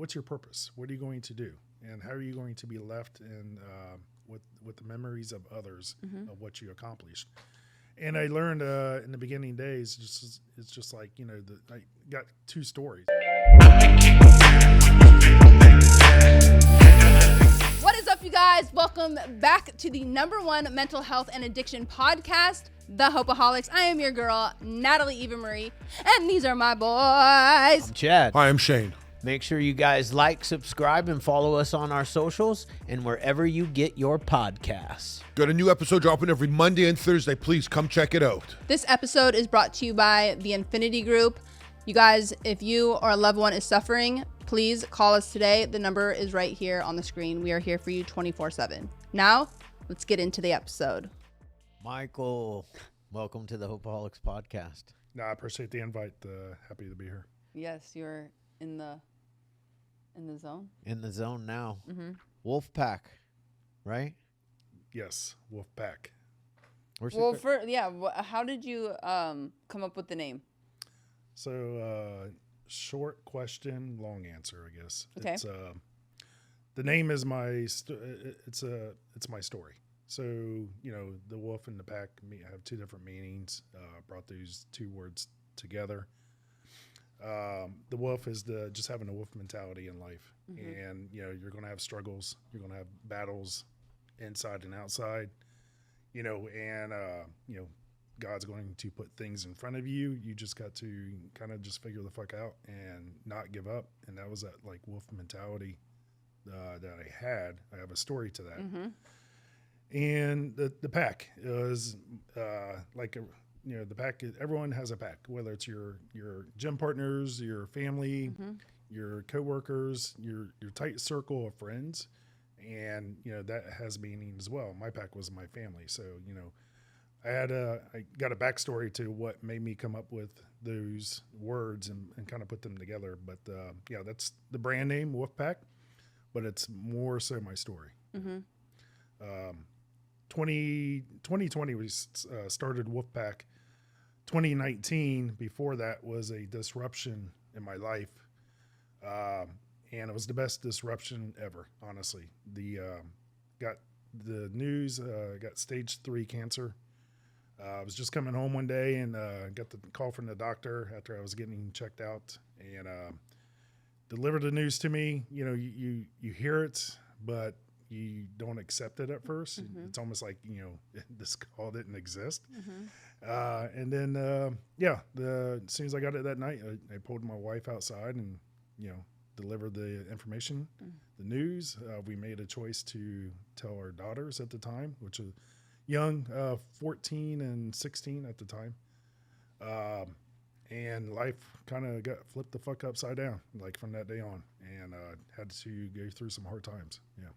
what's your purpose? What are you going to do? And how are you going to be left in with the memories of others of what you accomplished? And I learned in the beginning days, it's just like, I got two stories. What is up, you guys? Welcome back to the #1 mental health and addiction podcast, The Hopeaholics. I am your girl, Natalie Eva Marie, and these are my boys. I'm Chad. Hi, I'm Shane. Make sure you guys like, subscribe, and follow us on our socials and wherever you get your podcasts. Got a new episode dropping every Monday and Thursday. Please come check it out. This episode is brought to you by the Infinity Group. You guys, if you or a loved one is suffering, please call us today. The number is right here on the screen. We are here for you 24/7. Now, let's get into the episode. Michael, welcome to the Hopeaholics podcast. No, I appreciate the invite. Happy to be here. Yes, you're in the zone. In the zone now. Wolfpak, right? Yes, Wolfpak. How did you come up with the name? So, short question, long answer, I guess. Okay. It's, the name is it's my story. So, the wolf and the pack have two different meanings. Brought those two words together. The wolf is just having a wolf mentality in life. And, you're going to have struggles. You're going to have battles inside and outside, God's going to put things in front of you. You just got to kind of just figure the fuck out and not give up. And that was that like wolf mentality that I had. I have a story to that. And the pack is the pack. Everyone has a pack, whether it's your gym partners, your family, your coworkers, your tight circle of friends, and that has meaning as well. My pack was my family, so I got a backstory to what made me come up with those words and kind of put them together. But that's the brand name Wolfpak, but it's more so my story. 2020 we started Wolfpak. 2019, before that, was a disruption in my life, and it was the best disruption ever. Honestly, got the news. Got stage 3 cancer. I was just coming home one day and got the call from the doctor after I was getting checked out, and delivered the news to me. You hear it, but you don't accept it at first. It's almost like this call didn't exist. And then as soon as I got it that night, I pulled my wife outside and delivered the information, the news. We made a choice to tell our daughters at the time, which was young, 14 and 16 at the time. And life kind of got flipped the fuck upside down, like from that day on, and had to go through some hard times. Yeah.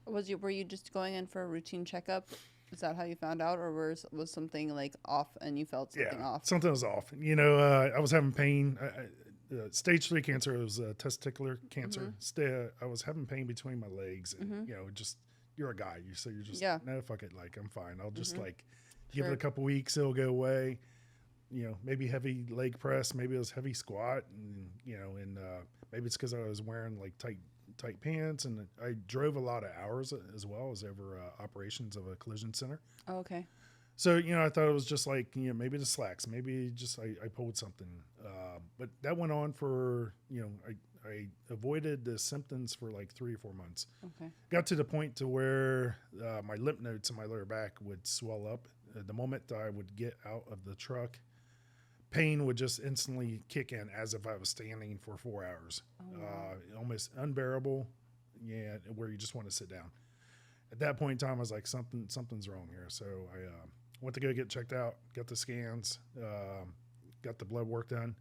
Were you just going in for a routine checkup? Is that how you found out, or was something like off and you felt something off? Something was off. I was having pain. Stage 3 cancer was testicular cancer. I was having pain between my legs, and you're a guy, so you're just no, fuck it, like I'm fine. I'll just give it a couple weeks, it'll go away. Maybe heavy leg press, maybe it was heavy squat, and maybe it's because I was wearing like tight pants, and I drove a lot of hours as well as over operations of a collision center. Oh, okay. So I thought it was just like maybe the slacks, maybe just I pulled something, but that went on for I avoided the symptoms for like 3 or 4 months. Okay. Got to the point to where my lymph nodes in my lower back would swell up. The moment I would get out of the truck, pain would just instantly kick in as if I was standing for 4 hours. Oh, wow. Almost unbearable, where you just want to sit down. At that point in time, I was like, something's wrong here. So I went to go get checked out, got the scans, got the blood work done.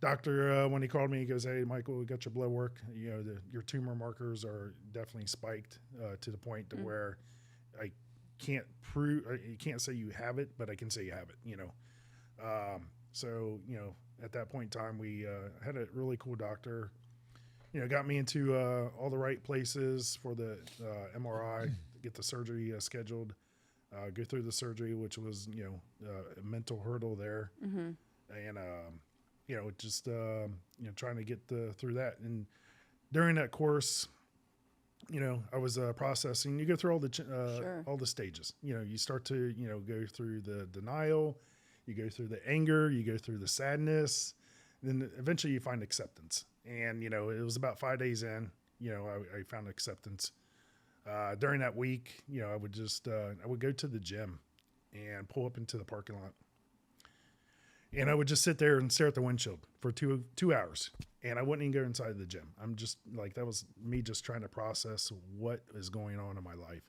Doctor, when he called me, he goes, "Hey, Michael, we got your blood work. Your tumor markers are definitely spiked to the point to where I can't you can't say you have it, but I can say you have it, So, at that point in time, we had a really cool doctor, got me into all the right places for the MRI, get the surgery scheduled, go through the surgery, which was, a mental hurdle there. And, just, trying to get through that. And during that course, I was processing. You go through all the stages. You start to go through the denial, you go through the anger, you go through the sadness, then eventually you find acceptance. And it was about 5 days in, I found acceptance. During that week, I would just I would go to the gym and pull up into the parking lot, and I would just sit there and stare at the windshield for two hours. And I wouldn't even go inside the gym. I'm just like, that was me just trying to process what is going on in my life.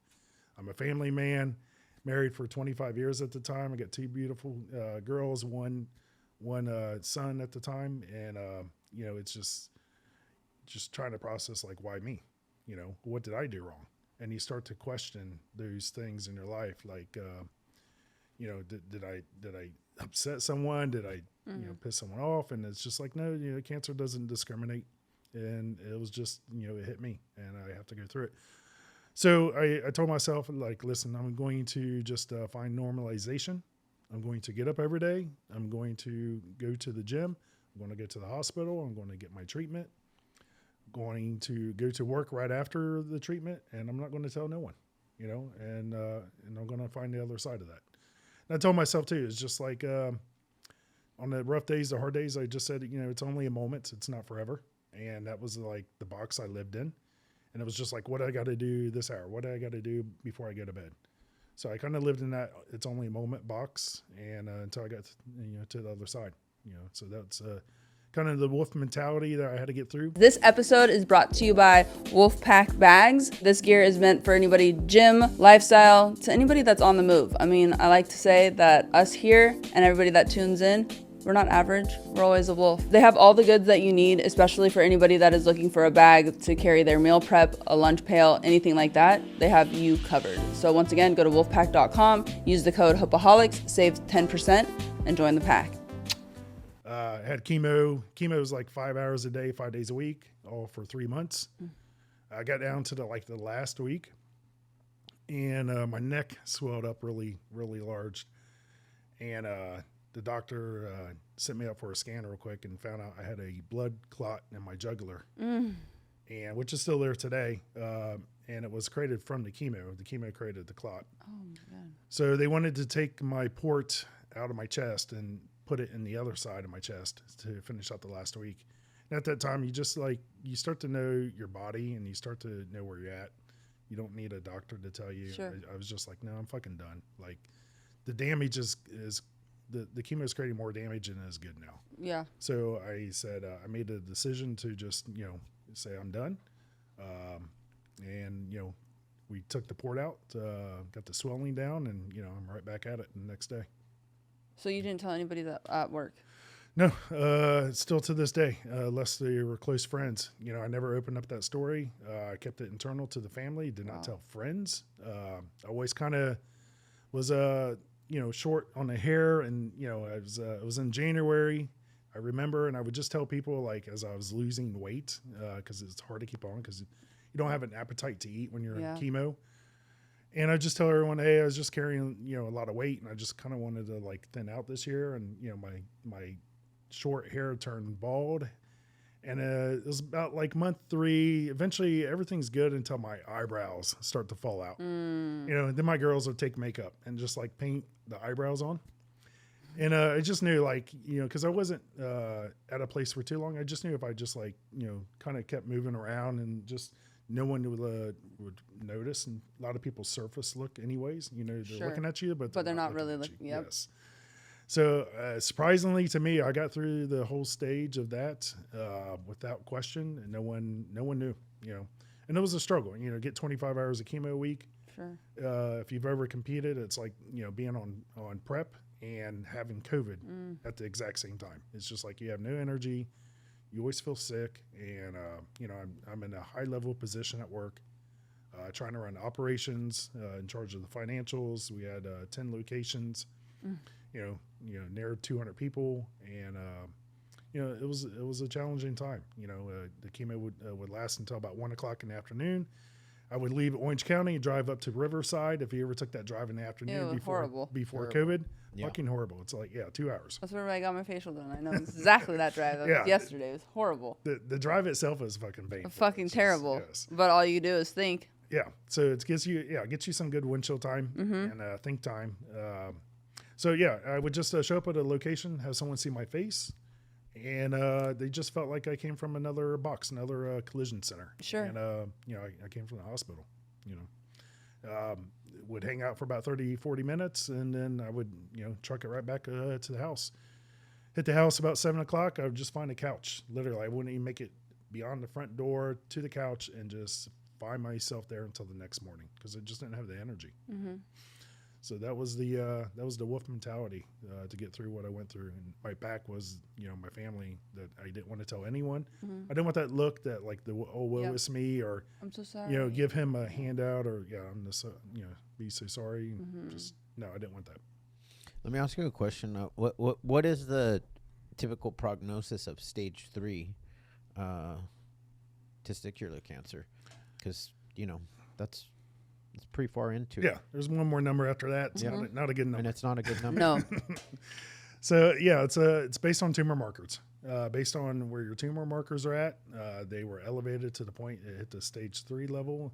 I'm a family man, married for 25 years at the time. I got two beautiful girls, one son at the time. And, it's just trying to process, like, why me? What did I do wrong? And you start to question those things in your life. Like, did I upset someone? Did I, piss someone off? And it's just like, no, cancer doesn't discriminate. And it was just, it hit me and I have to go through it. So I told myself, like, listen, I'm going to just find normalization. I'm going to get up every day. I'm going to go to the gym. I'm going to go to the hospital. I'm going to get my treatment. I'm going to go to work right after the treatment. And I'm not going to tell no one, and I'm going to find the other side of that. And I told myself too, it's just like, on the rough days, the hard days, I just said, it's only a moment. It's not forever. And that was like the box I lived in. And it was just like, what do I got to do this hour? What do I got to do before I go to bed? So I kind of lived in that it's only a moment box. And until I got, to the other side, so that's kind of the wolf mentality that I had to get through. This episode is brought to you by Wolfpak bags. This gear is meant for anybody gym, lifestyle, to anybody that's on the move. I mean, I like to say that us here and everybody that tunes in, we're not average. We're always a wolf. They have all the goods that you need, especially for anybody that is looking for a bag to carry their meal prep, a lunch pail, anything like that. They have you covered. So once again, go to wolfpak.com, use the code Hopeaholics, save 10%, and join the pack. I had chemo. Chemo was like 5 hours a day, 5 days a week, all for 3 months. I got down to the last week, and my neck swelled up really, really large. And the doctor sent me up for a scan real quick and found out I had a blood clot in my jugular, and which is still there today. And it was created from the chemo. The chemo created the clot. Oh my God. So they wanted to take my port out of my chest and put it in the other side of my chest to finish out the last week. And at that time, you just you start to know your body and you start to know where you're at. You don't need a doctor to tell you. Sure. I was just like, no, I'm fucking done. Like, the damage is the chemo is creating more damage than is good now. Yeah. So I said, I made a decision to just, say I'm done. And, we took the port out, got the swelling down, and, I'm right back at it the next day. So you didn't tell anybody that at work? No, still to this day, unless they were close friends. I never opened up that story. I kept it internal to the family, did not tell friends. I always kind of was, short on the hair, and, it was in January, I remember, and I would just tell people, like, as I was losing weight, because it's hard to keep on because you don't have an appetite to eat when you're in chemo. And I just tell everyone, hey, I was just carrying, a lot of weight, and I just kind of wanted to thin out this year. And, my short hair turned bald, and it was about month 3. Eventually everything's good until my eyebrows start to fall out. Then my girls would take makeup and just paint the eyebrows on. And I just knew because I wasn't at a place for too long. I just knew if I just kind of kept moving around and just no one would notice, and a lot of people surface look anyways. They're looking at you, but they're not really looking. Yep. Yes. So surprisingly to me, I got through the whole stage of that without question, and no one knew. And it was a struggle. Get 25 hours of chemo a week. Sure. If you've ever competed, it's like being on prep and having COVID at the exact same time. It's just like you have no energy. You always feel sick, and I'm in a high-level position at work, trying to run operations, in charge of the financials. We had 10 locations, near 200 people, and it was a challenging time. The chemo would last until about 1 o'clock in the afternoon. I would leave Orange County, drive up to Riverside. If you ever took that drive in the afternoon Ew, horrible. before COVID, Yeah. fucking horrible. It's like 2 hours. That's where I got my facial done. I know exactly that drive. That was Yeah. yesterday. It was horrible. The drive itself is fucking painful. Fucking It's just- terrible. yes. But all you do is think. Yeah. So it gets you some good windshield time and think time. So yeah, I would just show up at a location, have someone see my face, and they just felt like I came from another box, another collision center. Sure. And I came from the hospital. Would hang out for about 30, 40 minutes, and then I would truck it right back to the house. Hit the house about 7 o'clock. I would just find a couch. Literally, I wouldn't even make it beyond the front door to the couch, and just find myself there until the next morning because I just didn't have the energy. So that was the wolf mentality to get through what I went through. And my back was my family that I didn't want to tell anyone. I didn't want that look that like the woe is me, or I'm so sorry. give him a handout, or I'm just be so sorry. Just no, I didn't want that. Let me ask you a question. What is the typical prognosis of stage 3 testicular cancer? Because that's pretty far into it. Yeah, there's one more number after that. It's not a good number. And it's not a good number. No. So yeah, it's based on tumor markers. Based on where your tumor markers are at, they were elevated to the point it hit the stage 3 level.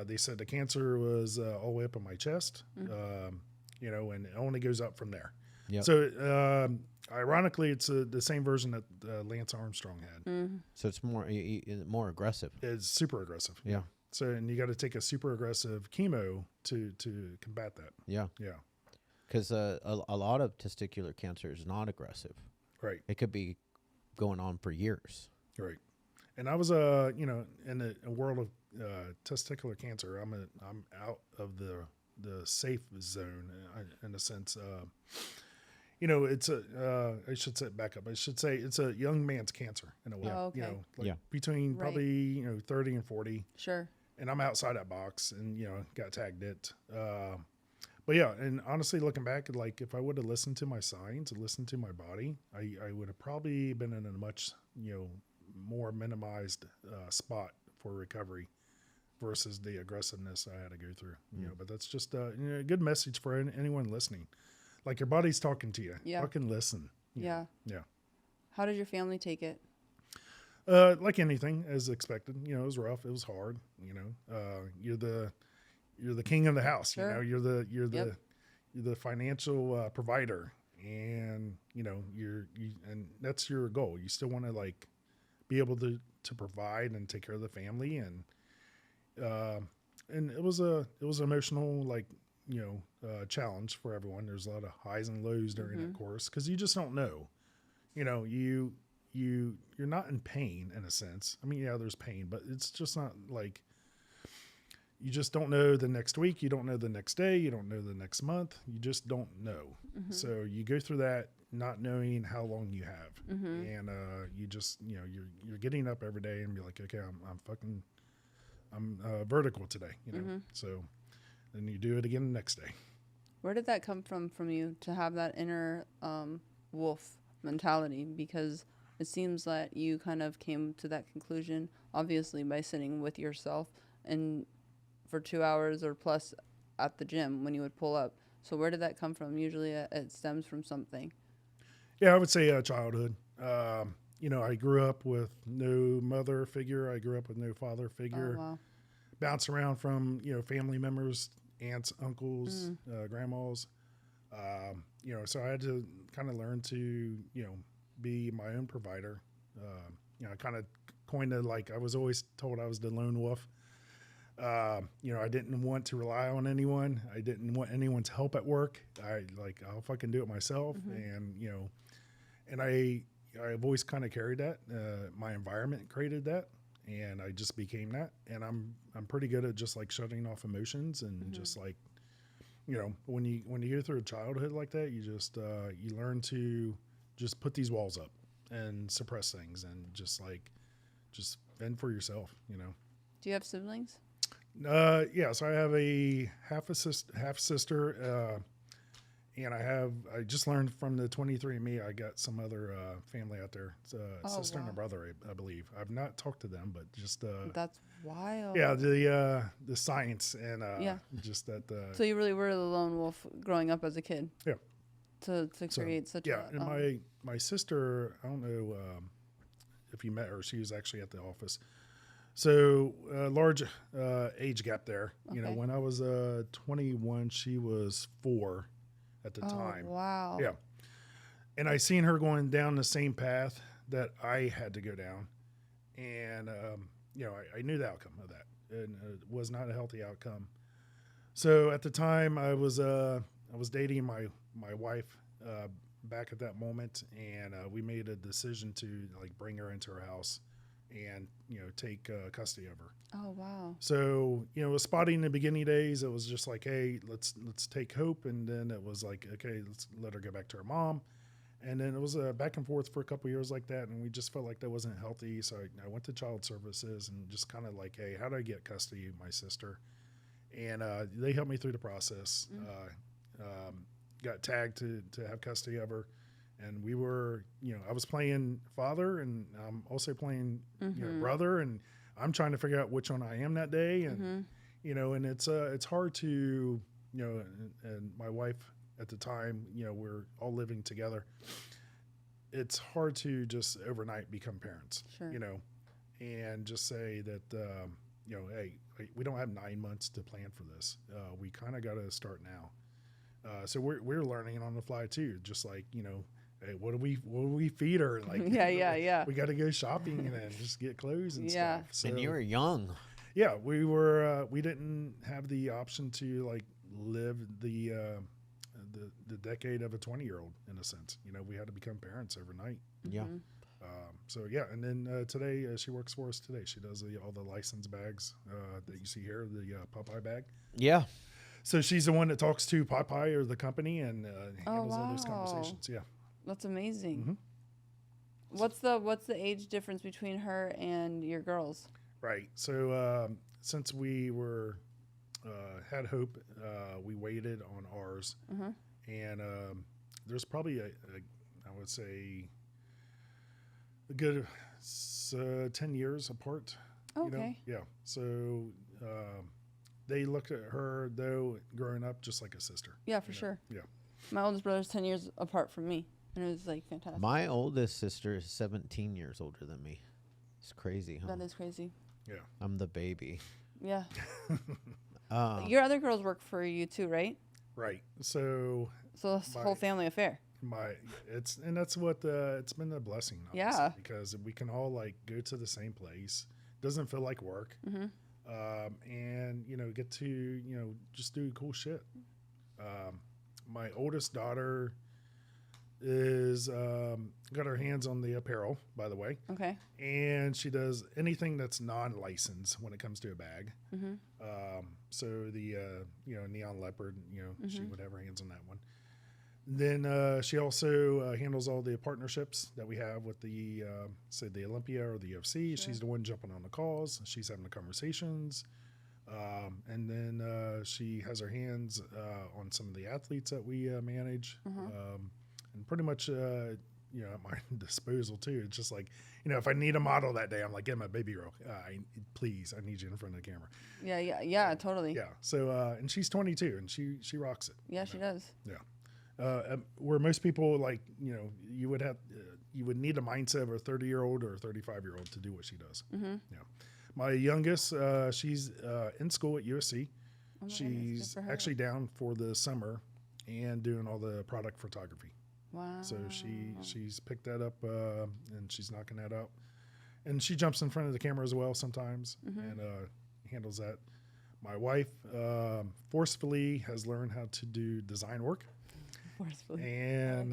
They said the cancer was all the way up in my chest, and it only goes up from there. Yep. So ironically, it's the same version that Lance Armstrong had. So it's more aggressive. It's super aggressive. Yeah. So and you got to take a super aggressive chemo to combat that. Yeah. Yeah. Because a lot of testicular cancer is not aggressive. Right. It could be going on for years. Right. And I was in a world of testicular cancer. I'm out of the safe zone in a sense. It's I should say back up. I should say it's a young man's cancer in a way. Oh, okay. Between Right. probably 30 and 40. Sure. And I'm outside that box, and got tagged it. But yeah, and honestly, looking back, like if I would have listened to my signs and listened to my body, I would have probably been in a much more minimized spot for recovery versus the aggressiveness I had to go through. But that's just a good message for anyone listening. Like your body's talking to you. Yeah. Fucking listen. Yeah. Yeah. How did your family take it? Like anything, as expected. It was rough. It was hard. You're the king of the house. Sure. You're the Yep. you're the financial provider, and and that's your goal. You still want to like be able to provide and take care of the family, and it was an emotional challenge for everyone. There's a lot of highs and lows during that course because you just don't know. You're not in pain in a sense. I mean, yeah, there's pain, but it's just not like you just don't know the next week. You don't know the next day. You don't know the next month. You just don't know. So you go through that not knowing how long you have, and you just you're getting up every day and be like, okay, I'm vertical today. So then you do it again the next day. Where did that come from you to have that inner wolf mentality? Because it seems that you kind of came to that conclusion, obviously, by sitting with yourself and for 2 hours or plus at the gym when you would pull up. So where did that come from? Usually it stems from something. Yeah, I would say childhood. I grew up with no mother figure. I grew up with no father figure. Oh, wow. Bounced around from, family members, aunts, uncles, grandmas. So I had to kind of learn to, be my own provider. I kind of coined it like I was always told I was the lone wolf. I didn't want to rely on anyone. I didn't want anyone's help at work. I'll fucking do it myself. And I've always kind of carried that. My environment created that, and I just became that. And I'm pretty good at just like shutting off emotions and just like, when you go through a childhood like that, you just you learn to just put these walls up and suppress things and just fend for yourself. Do you have siblings? Yeah, so I have a half sister, And I just learned from the 23andMe, I got some other family out there. It's a sister and a brother, I believe. I've not talked to them, but just That's wild. yeah, the science and just that. So you really were the lone wolf growing up as a kid. Yeah. To create such a and my sister, I don't know if you met her. She was actually at the office. So large age gap there. You know, Okay. when I was 21, she was 4 at the time. Wow. Yeah. And I seen her going down the same path that I had to go down. And, you know, I knew the outcome of that. And it was not a healthy outcome. So at the time I was dating my wife back at that moment. And we made a decision to like bring her into our house and, you know, take custody of her. Oh, wow. So, you know, spotting the beginning days, it was just like, hey, let's take Hope. And then it was like, okay, let's let her go back to her mom. And then it was back and forth for a couple years like that. And we just felt like that wasn't healthy. So I went to child services and just kind of like, hey, how do I get custody of my sister? And they helped me through the process. Got tagged to have custody of her. And we were, you know, I was playing father and I'm also playing you know, brother. And I'm trying to figure out which one I am that day. And, you know, and it's hard to, you know, and my wife at the time, you know, we're all living together. It's hard to just overnight become parents, Sure. you know, and just say that, you know, hey, we don't have 9 months to plan for this. We kind of got to start now. So we're learning on the fly too. Just like, you know, hey, what do we feed her? Like, Yeah. we got to go shopping and then just get clothes and stuff. So, And you were young. yeah, we were. We didn't have the option to like live the decade of a 20-year-old in a sense. You know, we had to become parents overnight. Yeah. So yeah, and then today she works for us today. She does all the license bags that you see here, the Popeye bag. Yeah. So she's the one that talks to Popeye or the company and handles all those wow. conversations. Yeah. That's amazing. What's the age difference between her and your girls? Right. So since we were had Hope, we waited on ours, and there's probably I would say a good 10 years apart. Okay. You know? Yeah. So they looked at her though growing up just like a sister. Yeah, for you know? sure. Yeah. My oldest brother's 10 years apart from me, and it was like fantastic. My oldest sister is 17 years older than me. It's crazy, huh? That is crazy. Yeah. I'm the baby. Yeah. Your other girls work for you too, right? Right. So So it's a whole family affair. That's what it's been a blessing. Honestly, Yeah. because we can all like go to the same place. Doesn't feel like work. And you know, get to, you know, just do cool shit. My oldest daughter is got her hands on the apparel, by the way. Okay. And she does anything that's non-licensed when it comes to a bag. So the you know, neon leopard, you know, she would have her hands on that one. Then she also handles all the partnerships that we have with the say the Olympia or the UFC. She's the one jumping on the calls. She's having the conversations. And then she has her hands on some of the athletes that we manage. And pretty much, you know, at my disposal too. It's just like, you know, if I need a model that day, I'm like, get my baby girl. Please, I need you in front of the camera. Yeah, totally. Yeah. So, and she's 22 and she rocks it. Yeah, she does. Yeah. Where most people like, you know, you would need a mindset of a 30-year-old or a 35-year-old to do what she does. Yeah. My youngest, she's in school at USC. Oh my She's goodness, good for her. actually down for the summer and doing all the product photography. Wow. So she's picked that up and she's knocking that out. And she jumps in front of the camera as well sometimes and handles that. My wife forcefully has learned how to do design work. Forcefully. And,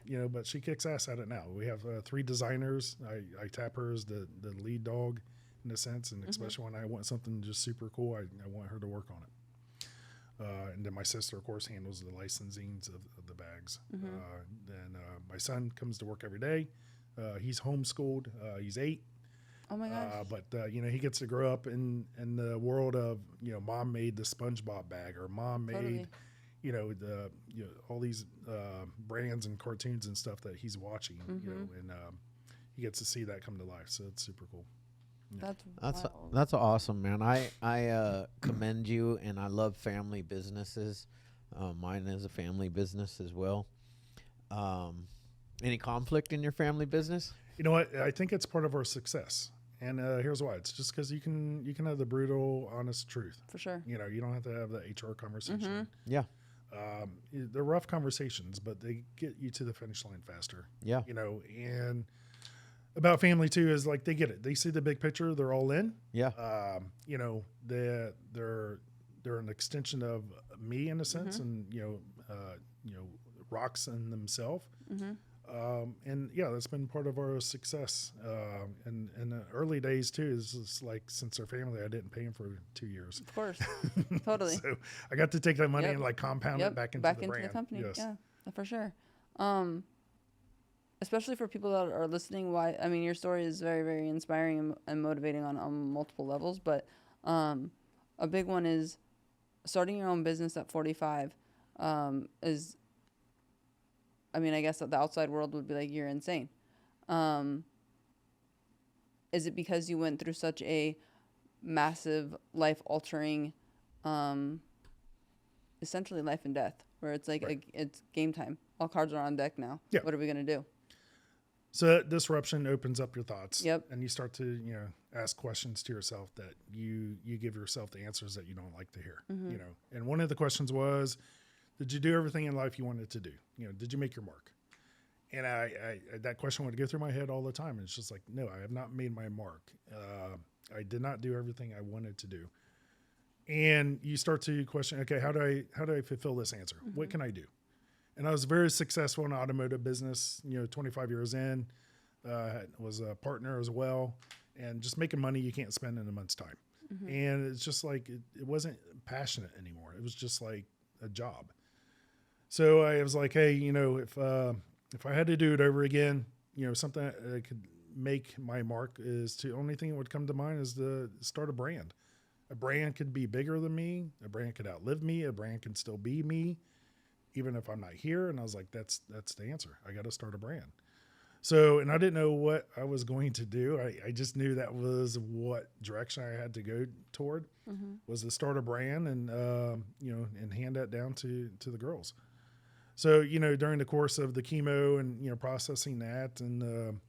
you know, but she kicks ass at it now. We have 3 designers. I tap her as the lead dog in a sense. And especially when I want something just super cool, I want her to work on it. And then my sister, of course, handles the licensings of the bags. Then my son comes to work every day. He's homeschooled. He's 8. Oh my gosh. But you know, he gets to grow up in the world of, you know, mom made the SpongeBob bag or mom made, Totally. all these brands and cartoons and stuff that he's watching, and he gets to see that come to life. So it's super cool. That's awesome, man. I commend you, and I love family businesses. Mine is a family business as well. Any conflict in your family business? You know what? I think it's part of our success. And here's why. It's just because you can have the brutal, honest truth. For sure. You don't have to have the HR conversation. Yeah. They're rough conversations, but they get you to the finish line faster. Yeah. And about family too is like they get it. They see the big picture. They're all in. Yeah. They're an extension of me in a sense, and rocks in themselves. And yeah, that's been part of our success. And in the early days too, is just like since they're family, I didn't pay them for 2 years. Of course, totally. So I got to take that money and like compound it back into the brand. The company. Yes. Yeah, for sure. Especially for people that are listening. Your story is very, very inspiring and motivating on multiple levels. But a big one is starting your own business at 45. Is, I guess that the outside world would be like, you're insane. Is it because you went through such a massive life-altering, essentially life and death, where it's like it's game time. All cards are on deck now. Yeah. What are we going to do? So that disruption opens up your thoughts. Yep. And you start to, ask questions to yourself that you give yourself the answers that you don't like to hear, And one of the questions was, did you do everything in life you wanted to do? Did you make your mark? And I that question would go through my head all the time. And it's just like, no, I have not made my mark. I did not do everything I wanted to do. And you start to question, okay, how do I fulfill this answer? What can I do? And I was very successful in the automotive business, 25 years in, was a partner as well, and just making money you can't spend in a month's time. And it's just like, it wasn't passionate anymore. It was just like a job. So I was like, hey, if I had to do it over again, something that could make my mark is the only thing that would come to mind is to start a brand. A brand could be bigger than me. A brand could outlive me. A brand can still be me, even if I'm not here. And I was like, that's the answer. I got to start a brand. So, and I didn't know what I was going to do. I just knew that was what direction I had to go toward, was to start a brand and, and hand that down to the girls. So, during the course of the chemo and, processing that and,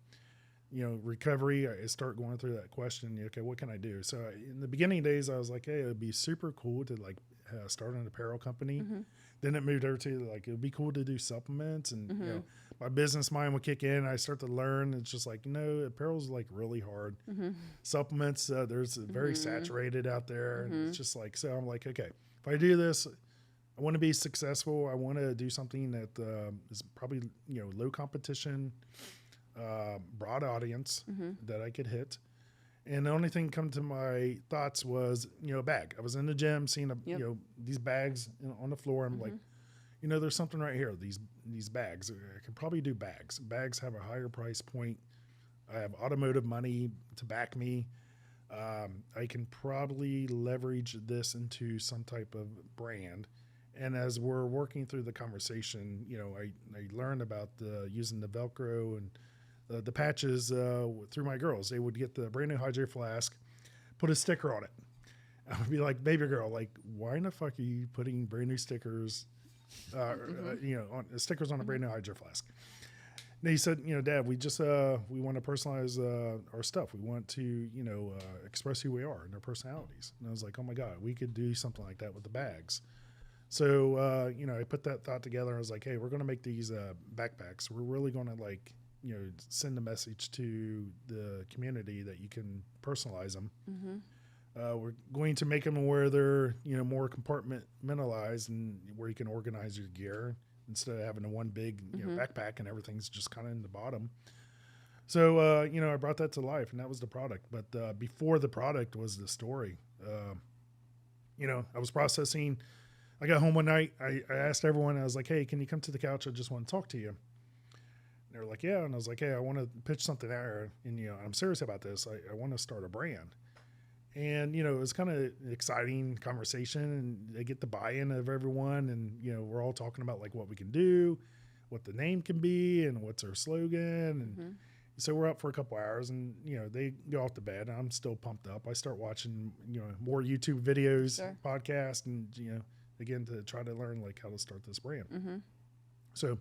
recovery, I start going through that question. Okay, what can I do? So in the beginning days, I was like, hey, it would be super cool to like start an apparel company. Then it moved over to like, it would be cool to do supplements and, my business mind would kick in. I start to learn. It's just like, no, apparel is like really hard. Supplements, there's very saturated out there. And it's just like, so I'm like, okay, if I do this, I want to be successful. I want to do something that is probably, low competition, broad audience that I could hit. And the only thing come to my thoughts was, a bag. I was in the gym seeing, these bags on the floor. I'm like, there's something right here. These bags, I could probably do bags. Bags have a higher price point. I have automotive money to back me. I can probably leverage this into some type of brand. And as we're working through the conversation, I learned about using the Velcro and the patches through my girls. They would get the brand new Hydro Flask, put a sticker on it. I would be like, baby girl, like, why in the fuck are you putting brand new stickers, stickers on a brand new Hydro Flask? And he said, Dad, we just, we want to personalize our stuff. We want to, express who we are and our personalities. And I was like, oh my God, we could do something like that with the bags. So, I put that thought together. I was like, hey, we're going to make these backpacks. We're really going to like, send a message to the community that you can personalize them. We're going to make them where they're, more compartmentalized and where you can organize your gear instead of having a one big, backpack and everything's just kind of in the bottom. So, I brought that to life and that was the product. But before the product was the story. I was processing. I got home one night. I asked everyone, I was like, hey, can you come to the couch? I just want to talk to you. They were like, yeah. And I was like, hey, I want to pitch something out here. And, I'm serious about this. I want to start a brand. And, you know, it was kind of exciting conversation, and they get the buy-in of everyone. And, you know, we're all talking about like what we can do, what the name can be, and what's our slogan. And so we're up for a couple hours, and, you know, they go off to bed. I'm still pumped up. I start watching, you know, more YouTube videos, podcasts, and, you know, again, to try to learn like how to start this brand. So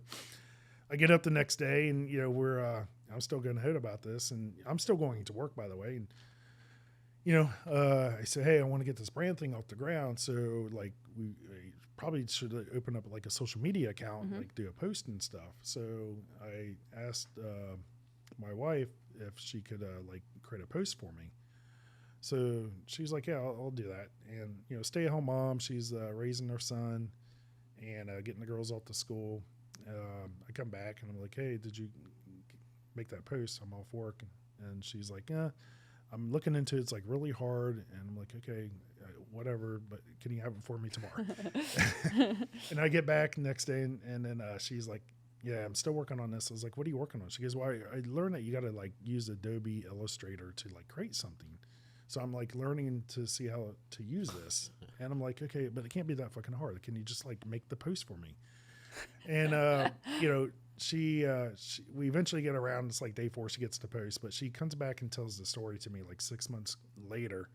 I get up the next day, and, you know, I'm still going to hoot about this, and I'm still going to work, by the way. And, you know, I said, hey, I want to get this brand thing off the ground. So like I probably should open up like a social media account, like do a post and stuff. So I asked my wife if she could like create a post for me. So she's like, yeah, I'll do that. And, you know, stay-at-home mom, she's raising her son and getting the girls off to school. I come back and I'm like, hey, did you make that post? I'm off work. And she's like, yeah. I'm looking into it. It's like really hard. And I'm like, okay, whatever, but can you have it for me tomorrow? And I get back next day, and then she's like, yeah, I'm still working on this. I was like, what are you working on? She goes, well, I learned that you got to like use Adobe Illustrator to like create something. So I'm like learning to see how to use this. And I'm like, okay, but it can't be that fucking hard. Can you just like make the post for me? And, you know, we eventually get around. It's like day 4, she gets to post, but she comes back and tells the story to me like 6 months later.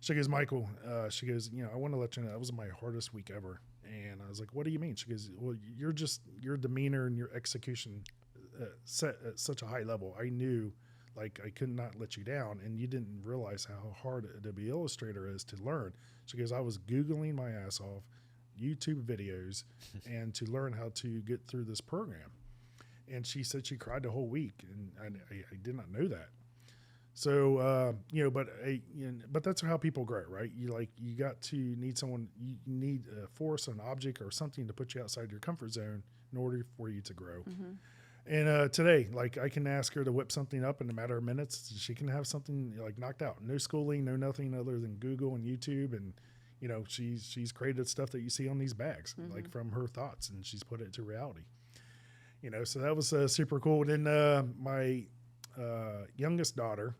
She goes, Michael, she goes, you know, I want to let you know that was my hardest week ever. And I was like, what do you mean? She goes, well, your demeanor and your execution set at such a high level. I knew like I could not let you down, and you didn't realize how hard Adobe Illustrator is to learn. She goes, I was Googling my ass off, YouTube videos, and to learn how to get through this program. And she said she cried the whole week, and I did not know that. So, you know, but that's how people grow, right? You need someone, you need a force, an object, or something to put you outside your comfort zone in order for you to grow. And today, like I can ask her to whip something up in a matter of minutes. She can have something like knocked out. No schooling, no nothing other than Google and YouTube. And, you know, she's created stuff that you see on these bags, like from her thoughts, and she's put it to reality. You know, so that was super cool. And then my youngest daughter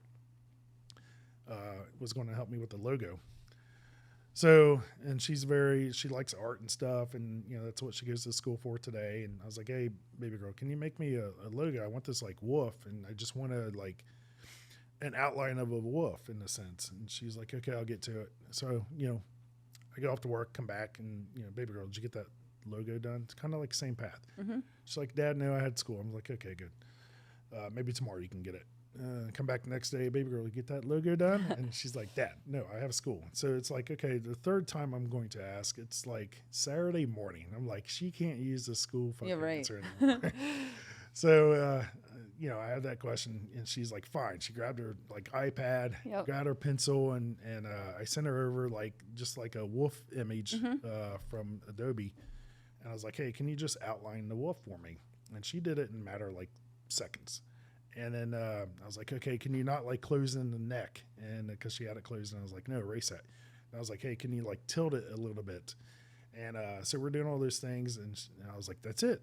was going to help me with the logo. So, and she likes art and stuff, and, you know, that's what she goes to school for today. And I was like, hey, baby girl, can you make me a logo? I want this like wolf, and I just want to like an outline of a wolf in a sense. And she's like, okay, I'll get to it. So, you know, I get off to work, come back, and, you know, baby girl, did you get that logo done? It's kind of like same path. She's like, Dad, no, I had school. I'm like, okay, good. Maybe tomorrow you can get it. Come back the next day, baby girl, you get that logo done? And she's like, Dad, no, I have school. So it's like, okay, the third time I'm going to ask, it's like Saturday morning. I'm like, she can't use the school fucking answer anymore. So, you know, I had that question, and she's like, fine. She grabbed her like iPad, got her pencil, and I sent her over like just like a wolf image from Adobe. And I was like, hey, can you just outline the wolf for me? And she did it in a matter of like seconds. And then I was like, okay, can you not like close in the neck? And because she had it closed, and I was like, no, erase that. And I was like, hey, can you like tilt it a little bit? And so we're doing all those things, and I was like, that's it.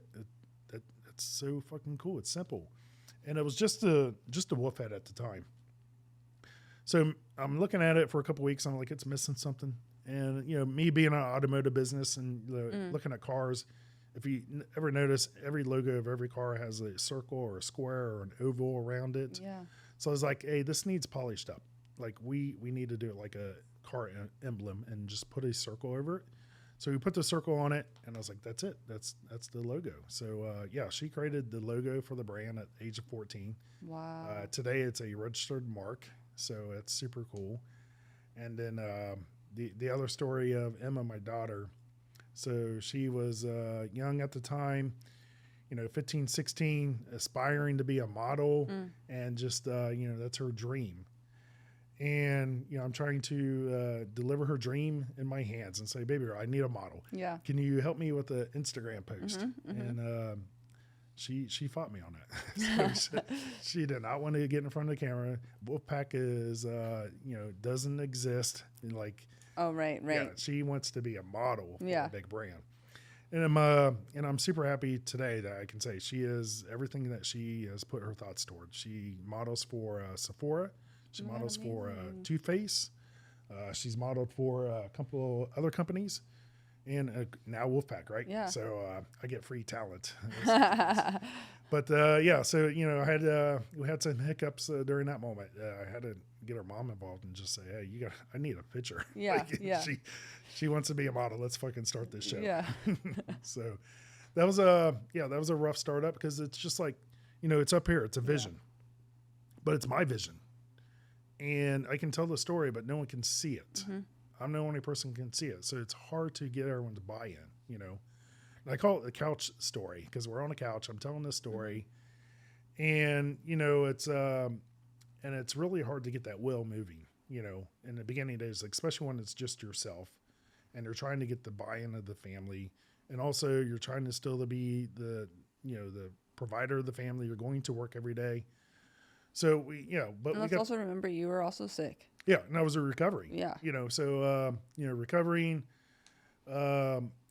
That's so fucking cool. It's simple. And it was just a wolf head at the time. So I'm looking at it for a couple weeks. And I'm like, it's missing something. And, you know, me being an automotive business and looking at cars, if you ever notice, every logo of every car has a circle or a square or an oval around it. Yeah. So I was like, hey, this needs polished up. Like we need to do it like a car emblem and just put a circle over it. So we put the circle on it, and I was like, that's it. That's the logo. So, yeah, she created the logo for the brand at the age of 14. Wow. Today it's a registered mark, so it's super cool. And then the other story of Emma, my daughter, so she was young at the time, you know, 15, 16, aspiring to be a model, and just, you know, that's her dream. And, you know, I'm trying to deliver her dream in my hands and say, baby girl, I need a model. Yeah. Can you help me with the Instagram post? And she fought me on that. So she did not want to get in front of the camera. Wolfpak is, you know, doesn't exist. Like, oh, right. Yeah, she wants to be a model for a big brand. And I'm super happy today that I can say she is everything that she has put her thoughts towards. She models for Sephora. She models for Too Faced. She's modeled for a couple other companies and now Wolfpak, right? Yeah. So I get free talent. But yeah, so we had some hiccups during that moment. I had to get her mom involved and just say, "Hey, I need a picture." Yeah, yeah. She wants to be a model. Let's fucking start this show. Yeah. So that was a rough startup because it's just like, it's up here. It's a vision, but it's my vision, and I can tell the story, but no one can see it. Mm-hmm. I'm the only person who can see it, so it's hard to get everyone to buy in. And I call it the couch story because we're on a couch. I'm telling this story, and it's really hard to get that wheel moving. In the beginning days, especially when it's just yourself, and you're trying to get the buy-in of the family, and also you're trying to still be the provider of the family. You're going to work every day, so but Let's also remember you were also sick. Yeah, and I was recovering. Yeah, so recovering.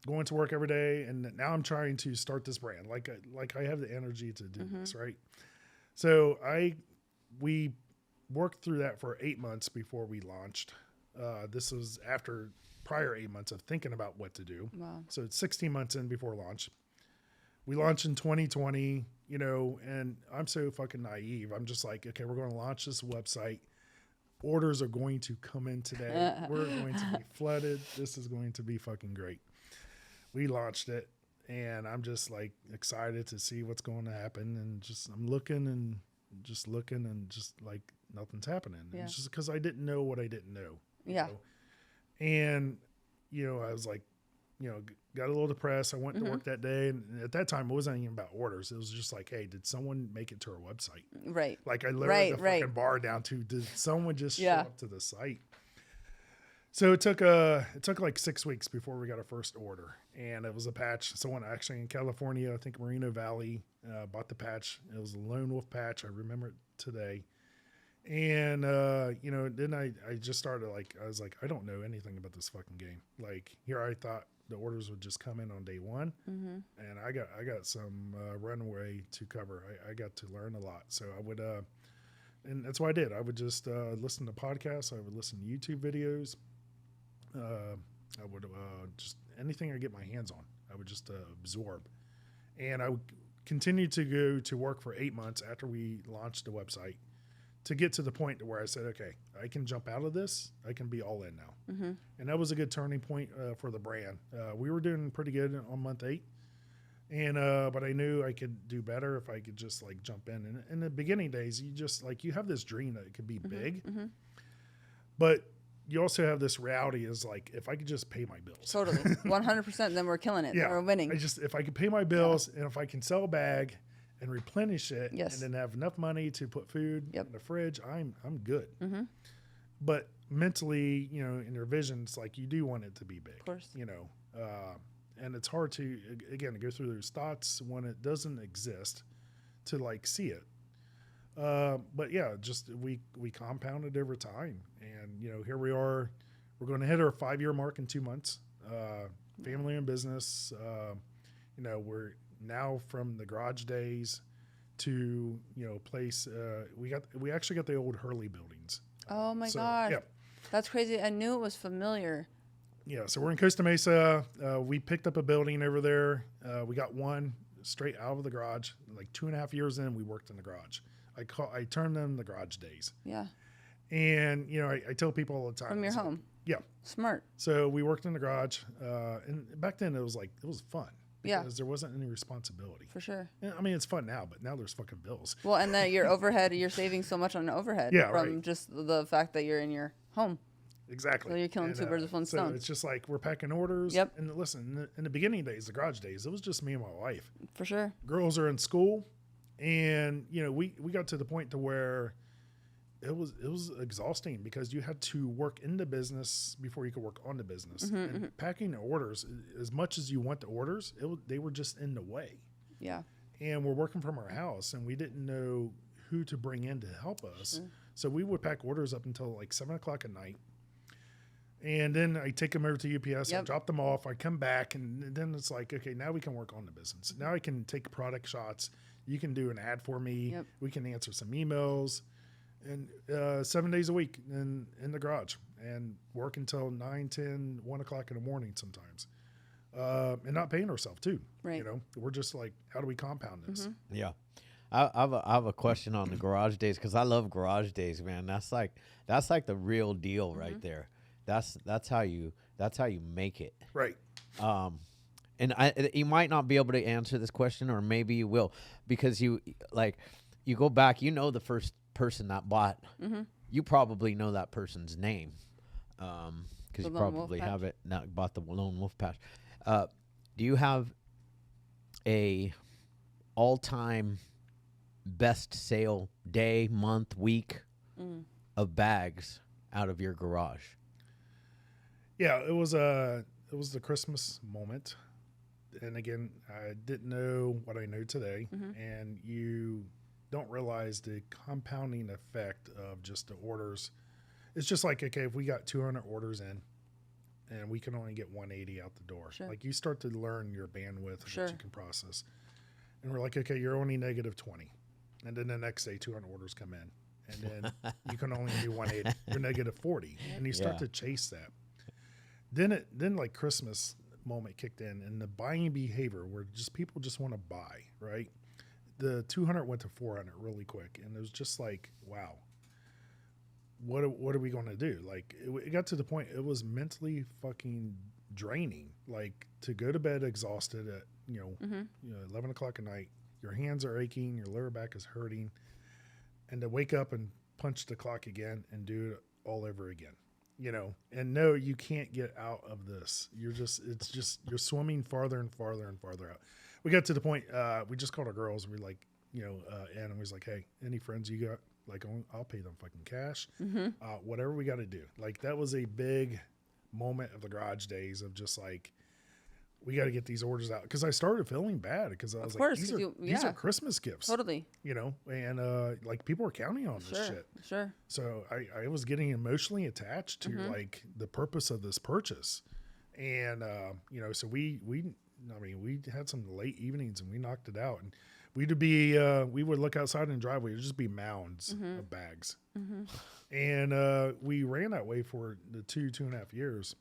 Going to work every day, and now I'm trying to start this brand. Like I have the energy to do this, right? So we worked through that for 8 months before we launched. This was after prior 8 months of thinking about what to do. Wow. So it's 16 months in before launch. We launched in 2020, and I'm so fucking naive. I'm just like, okay, we're going to launch this website. Orders are going to come in today. We're going to be flooded. This is going to be fucking great. We launched it, and I'm just like excited to see what's going to happen. And I'm looking and just like nothing's happening. Yeah. It's just because I didn't know what I didn't know. Yeah. And, I was like, got a little depressed. I went to work that day. And at that time, it wasn't even about orders. It was just like, hey, did someone make it to our website? Right. Like I lowered the fucking bar down to, did someone just show up to the site? So it took like 6 weeks before we got our first order, and it was a patch. Someone actually in California, I think Moreno Valley, bought the patch. It was a lone wolf patch. I remember it today. And then I just started I was like, I don't know anything about this fucking game. Like here, I thought the orders would just come in on day one, and I got some runway to cover. I got to learn a lot, so I would and that's what I did. I would just listen to podcasts. I would listen to YouTube videos. I would just anything I get my hands on, I would just absorb. And I would continue to go to work for 8 months after we launched the website to get to the point to where I said, okay, I can jump out of this. I can be all in now. And that was a good turning point for the brand. We were doing pretty good on month 8. And, but I knew I could do better if I could just like jump in. And in the beginning days, you have this dream that it could be big, but you also have this reality is like, if I could just pay my bills. Totally. 100%. Then we're killing it. Yeah. We're winning. If I could pay my bills and if I can sell a bag and replenish it and then have enough money to put food in the fridge, I'm good. But mentally, in your vision, it's like, you do want it to be big, of course. And it's hard to, again, go through those thoughts when it doesn't exist to like see it. But yeah, just we compounded over time, and here we are. We're going to hit our 5-year mark in 2 months. Family and business. We're now from the garage days to place. We actually got the old Hurley buildings. Oh my god, that's crazy! I knew it was familiar. Yeah, so we're in Costa Mesa. We picked up a building over there. We got one straight out of the garage. Like 2.5 years in, we worked in the garage. I term them the garage days. Yeah. And, I tell people all the time. From your home. Yeah. Smart. So we worked in the garage. And back then it was fun. Yeah. Because there wasn't any responsibility. For sure. I mean, it's fun now, but now there's fucking bills. Well, and then your overhead, you're saving so much on overhead. Yeah, from just the fact that you're in your home. Exactly. So you're killing two birds with one stone. So it's just like we're packing orders. Yep. And listen, in the beginning days, the garage days, it was just me and my wife. For sure. Girls are in school. And, we got to the point to where it was exhausting because you had to work in the business before you could work on the business. And packing the orders, as much as you want the orders, they were just in the way. Yeah. And we're working from our house, and we didn't know who to bring in to help us. So we would pack orders up until like 7 o'clock at night. And then I take them over to UPS, I drop them off, I come back, and then it's like, okay, now we can work on the business. Now I can take product shots. You can do an ad for me. We can answer some emails. And 7 days a week in the garage. and work until 9, 10, 1 o'clock in the morning sometimes. And not paying ourselves too. Right. You know, we're just like, how do we compound this? Yeah. I have a question on the garage days, because I love garage days, man. That's like the real deal right there. That's how you make it. Right. And you might not be able to answer this question, or maybe you will, because you go back, the first person that bought, you probably know that person's name, because you probably have it not bought the lone wolf patch. Do you have a all-time best sale day, month, week of bags out of your garage? Yeah, it was the Christmas moment. And again, I didn't know what I know today. And you don't realize the compounding effect of just the orders. It's just like, okay, if we got 200 orders in and we can only get 180 out the door, like you start to learn your bandwidth of what you can process. And we're like, okay, you're only negative 20. And then the next day, 200 orders come in. And then you can only do 180. You're negative 40. And you start to chase that. Then like Christmas moment kicked in, and the buying behavior where just people just want to buy, right? The 200 went to 400 really quick. And it was just like, wow, what are we going to do? Like it got to the point, it was mentally fucking draining. Like to go to bed exhausted at, 11 o'clock at night, your hands are aching, your lower back is hurting, and to wake up and punch the clock again and do it all over again, and no, you can't get out of this. You're swimming farther and farther and farther out. We got to the point, we just called our girls. We like, and we was like, hey, any friends you got? Like, I'll pay them fucking cash. Whatever we got to do. Like, that was a big moment of the garage days of just like, we got to get these orders out. Because I started feeling bad because I was like, these are Christmas gifts. Totally. And like people are counting on this shit. Sure. So I was getting emotionally attached to like the purpose of this purchase. And, so we had some late evenings and we knocked it out. And we would look outside in the driveway. It would just be mounds of bags. And we ran that way for the 2.5 years.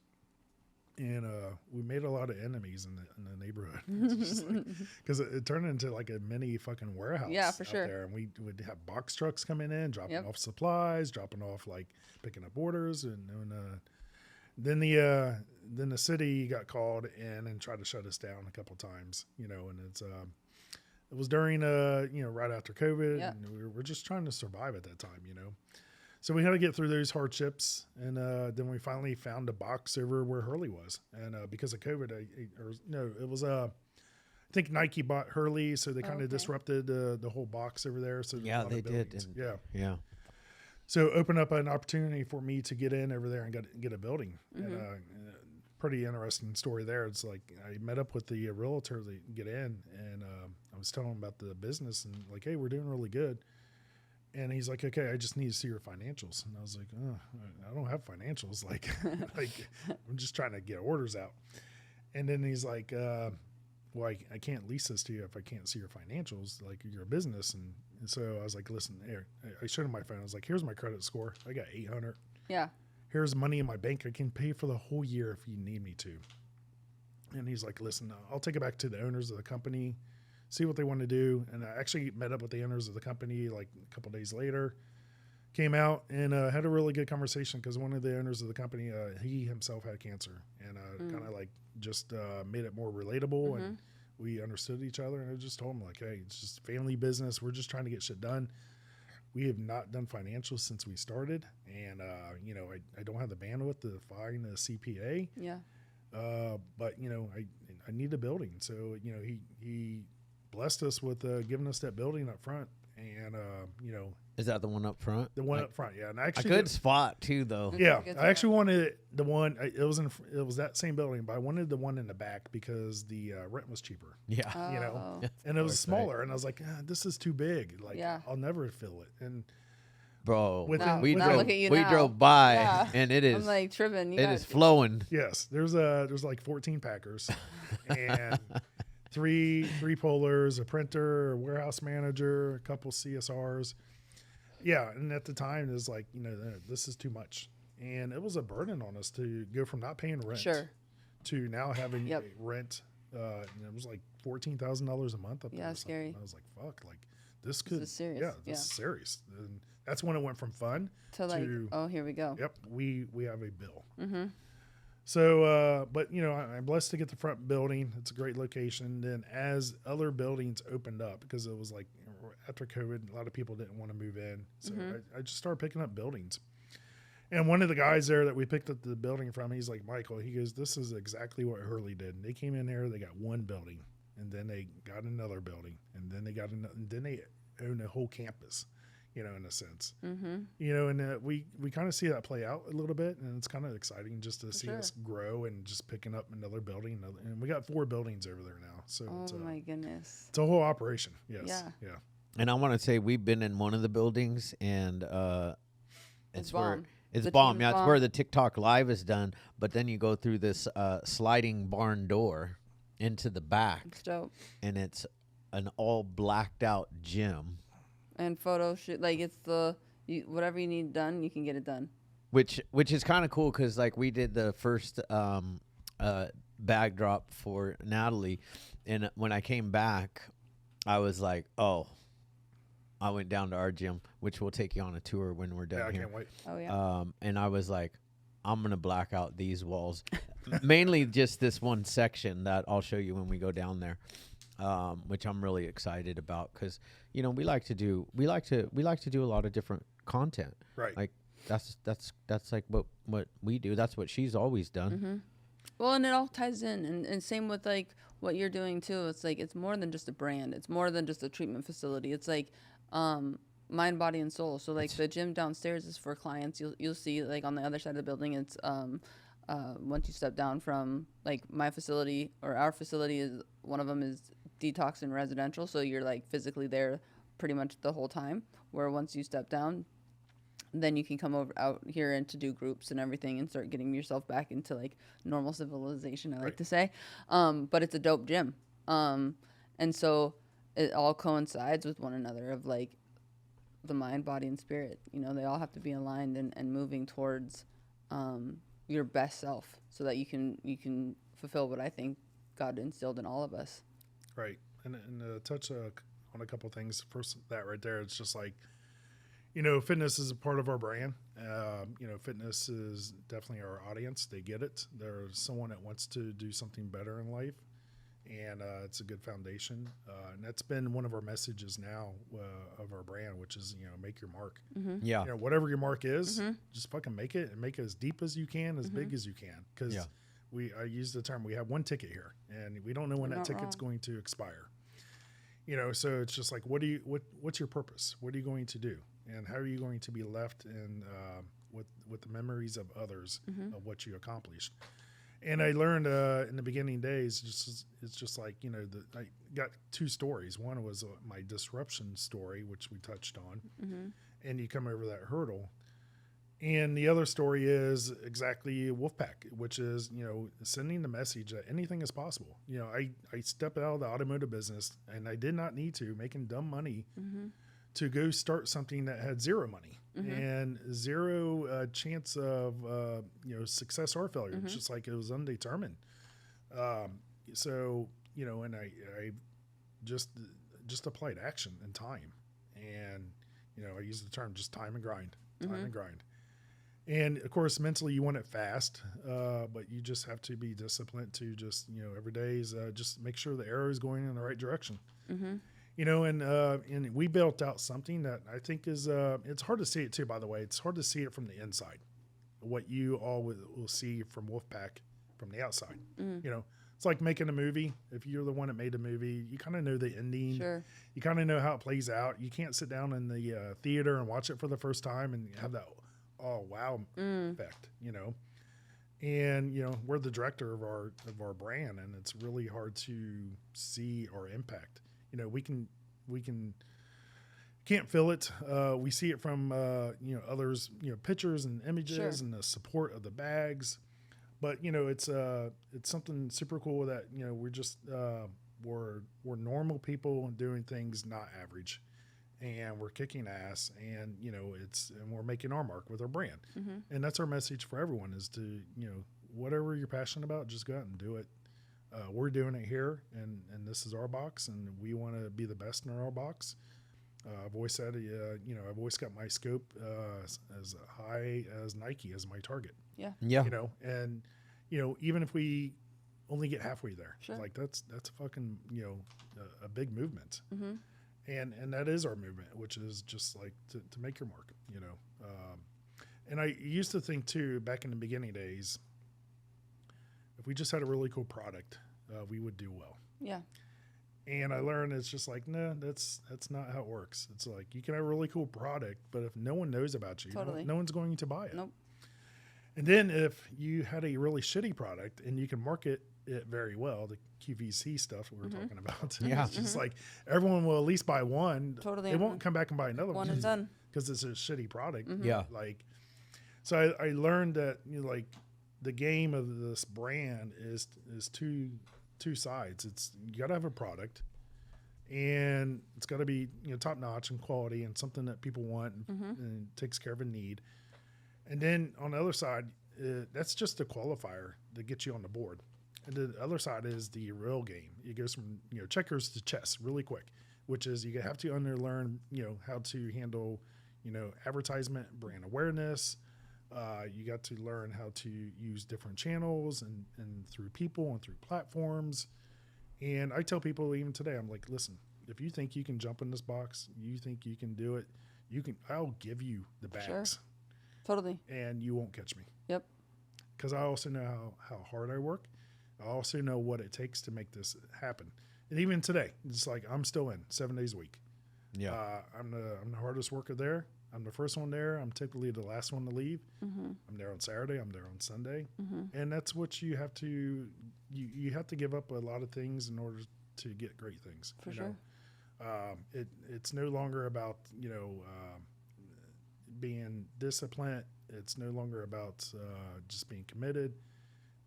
And we made a lot of enemies in the neighborhood. Because it turned into like a mini fucking warehouse. Yeah, for sure. There. And we would have box trucks coming in, dropping off supplies, dropping off like picking up orders. And then the city got called in and tried to shut us down a couple times, and it was during, right after COVID, and we were just trying to survive at that time, So we had to get through those hardships, and then we finally found a box over where Hurley was. And because of COVID, I think Nike bought Hurley, so they kind of disrupted the whole box over there. So they did. Yeah. So opened up an opportunity for me to get in over there and get a building. And pretty interesting story there. It's like I met up with the realtor to get in, and I was telling him about the business and like, hey, we're doing really good. And he's like, okay, I just need to see your financials. And I was like, oh, I don't have financials. Like, I'm just trying to get orders out. And then he's like, well, I can't lease this to you if I can't see your financials. Like, you're a business. And so I was like, listen, here. I showed him my phone. I was like, here's my credit score. I got 800. Yeah. Here's money in my bank. I can pay for the whole year if you need me to. And he's like, listen, I'll take it back to the owners of the company, see what they want to do. And I actually met up with the owners of the company like a couple days later, came out and had a really good conversation because one of the owners of the company, he himself had cancer, and kind of like just made it more relatable, and we understood each other. And I just told him like, hey, it's just family business. We're just trying to get shit done. We have not done financials since we started. And, I don't have the bandwidth to find a CPA. Yeah. But, I need a building. So, he blessed us with giving us that building up front, and is that the one up front? The one up front, yeah. And actually, a good spot too, though. Yeah, I actually wanted the one. It was that same building, but I wanted the one in the back because the rent was cheaper. Yeah, and it was smaller, and I was like, this is too big. Like, I'll never fill it. And bro, look at we you now. drove by, and it is. I'm like tripping. It is flowing. Yes, there's like 14 Packers, and three pullers, a printer, a warehouse manager, a couple CSRs. Yeah, and at the time it was like, this is too much. and it was a burden on us to go from not paying rent Sure. to now having Yep. rent. And it was like $14,000 a month up there. Yeah, or something. scary. I was like, fuck, like this could, is serious. yeah, this Yeah. is serious. And that's when it went from fun To like, oh, here we go. yep, we have a bill. Mm-hmm. So, but you know, I'm blessed to get the front building. It's a great location. Then as other buildings opened up, because it was like after COVID, a lot of people didn't want to move in. So I just started picking up buildings. And one of the guys there that we picked up the building from, he's like, Michael, he goes, this is exactly what Hurley did. And they came in there, they got one building, and then they got another building, and then they got another, and then they own a whole campus, you know, in a sense. Mm-hmm. You know, and we kind of see that play out a little bit, and it's kind of exciting just to see sure. us grow and just picking up another building. And we got 4 buildings over there now. So Oh my goodness. it's a whole operation. Yes. Yeah. And I want to say we've been in one of the buildings, and it's where bomb. it's The bomb. team's Yeah, it's bomb. where the TikTok live is done. But then you go through this sliding barn door into the back, It's dope. and it's an all blacked out gym, And photo shoot, like it's whatever you need done, you can get it done. which is kind of cool because like we did the first bag drop for Natalie, and when I came back, I was like, oh. I went down to our gym, which we'll take you on a tour when we're done Yeah, I here. can't wait. Oh yeah. And I was like, I'm going to black out these walls. Mainly just this one section that I'll show you when we go down there, which I'm really excited about because, you know, we like to do a lot of different content. Right. Like that's like what we do. That's what she's always done. Mm-hmm. Well, and it all ties in, and same with like what you're doing too. It's like it's more than just a brand. It's more than just a treatment facility. It's like mind, body, and soul. So like the gym downstairs is for clients. You'll see like on the other side of the building. It's once you step down from like my facility or our facility is one of them is detox and residential. So you're like physically there pretty much the whole time. Where once you step down, then you can come over out here and to do groups and everything and start getting yourself back into like normal civilization, I like to say. But it's a dope gym. And so it all coincides with one another of like the mind, body, and spirit. You know, they all have to be aligned and moving towards your best self so that you can fulfill what I think God instilled in all of us. Right. And touch on a couple things. First, that right there, it's just like, you know, fitness is a part of our brand. You know, fitness is definitely our audience. They get it. There's someone that wants to do something better in life, and it's a good foundation. And that's been one of our messages now of our brand, which is, you know, make your mark. Mm-hmm. Yeah. You know, whatever your mark is, just fucking make it and make it as deep as you can, as big as you can. Because I use the term, we have one ticket here, and we don't know when that ticket's going to expire. You know, so it's just like, what's your purpose? What are you going to do? And how are you going to be left in with the memories of others of what you accomplished? And I learned in the beginning days, it's just like, you know, I got 2 stories. One was my disruption story, which we touched on, and you come over that hurdle. And the other story is exactly Wolfpak, which is, you know, sending the message that anything is possible. You know, I stepped out of the automotive business, and I did not need to, making dumb money to go start something that had 0 money and 0 chance of, you know, success or failure. It's just like it was undetermined. So, you know, and I just applied action and time. And, you know, I use the term just time and grind, and grind. And of course, mentally you want it fast, but you just have to be disciplined to just, you know, every day is just make sure the arrow is going in the right direction. You know, and we built out something that I think is, it's hard to see it too, by the way. It's hard to see it from the inside, what you all will see from Wolfpak from the outside. You know, it's like making a movie. If you're the one that made the movie, you kind of know the ending. Sure. You kind of know how it plays out. You can't sit down in the theater and watch it for the first time and have that, oh, wow effect, you know. And, you know, we're the director of our brand, and it's really hard to see our impact. You know, we can't feel it. We see it from, you know, others, you know, pictures and images and the support of the bags. But, you know, it's something super cool that, you know, we're just, we're normal people doing things not average. and we're kicking ass, and and we're making our mark with our brand. And that's our message for everyone is to, whatever you're passionate about, just go out and do it. We're doing it here, and this is our box, and we want to be the best in our box. I've always said, I've always got my scope as high as Nike as my target. Yeah. And even if we only get halfway there, Sure. like that's a fucking a big movement. And that is our movement, which is just like to make your mark. And I used to think too, back in the beginning days, if we just had a really cool product, we would do well. Yeah. And I learned it's just like, no, that's not how it works. It's like you can have a really cool product, but if no one knows about you, Totally. no one's going to buy it. Nope. And then if you had a really shitty product and you can market it very well, the QVC stuff we were talking about, Yeah. it's just like everyone will at least buy one. Totally. They won't come back and buy another One and done. because it's a shitty product. Yeah. Like, so I learned that like the game of this brand is two sides. It's you got to have a product, and it's got to be top notch and quality and something that people want and takes care of a need. And then on the other side, that's just a qualifier that gets you on the board. And the other side is the real game. It goes from checkers to chess really quick, which is you have to learn how to handle advertisement, brand awareness. You got to learn how to use different channels and through people and through platforms. And I tell people even today, I'm like, listen, if you think you can jump in this box, you think you can do it, I'll give you the bags. Sure. Totally. And you won't catch me. Yep. Because I also know how hard I work. I also know what it takes to make this happen. And even today, it's like I'm still in 7 days a week. Yeah. I'm the hardest worker there. I'm the first one there. I'm typically the last one to leave. I'm there on Saturday. I'm there on Sunday. And that's what you have to you have to give up a lot of things in order to get great things. For sure. It's no longer about being disciplined. It's no longer about just being committed.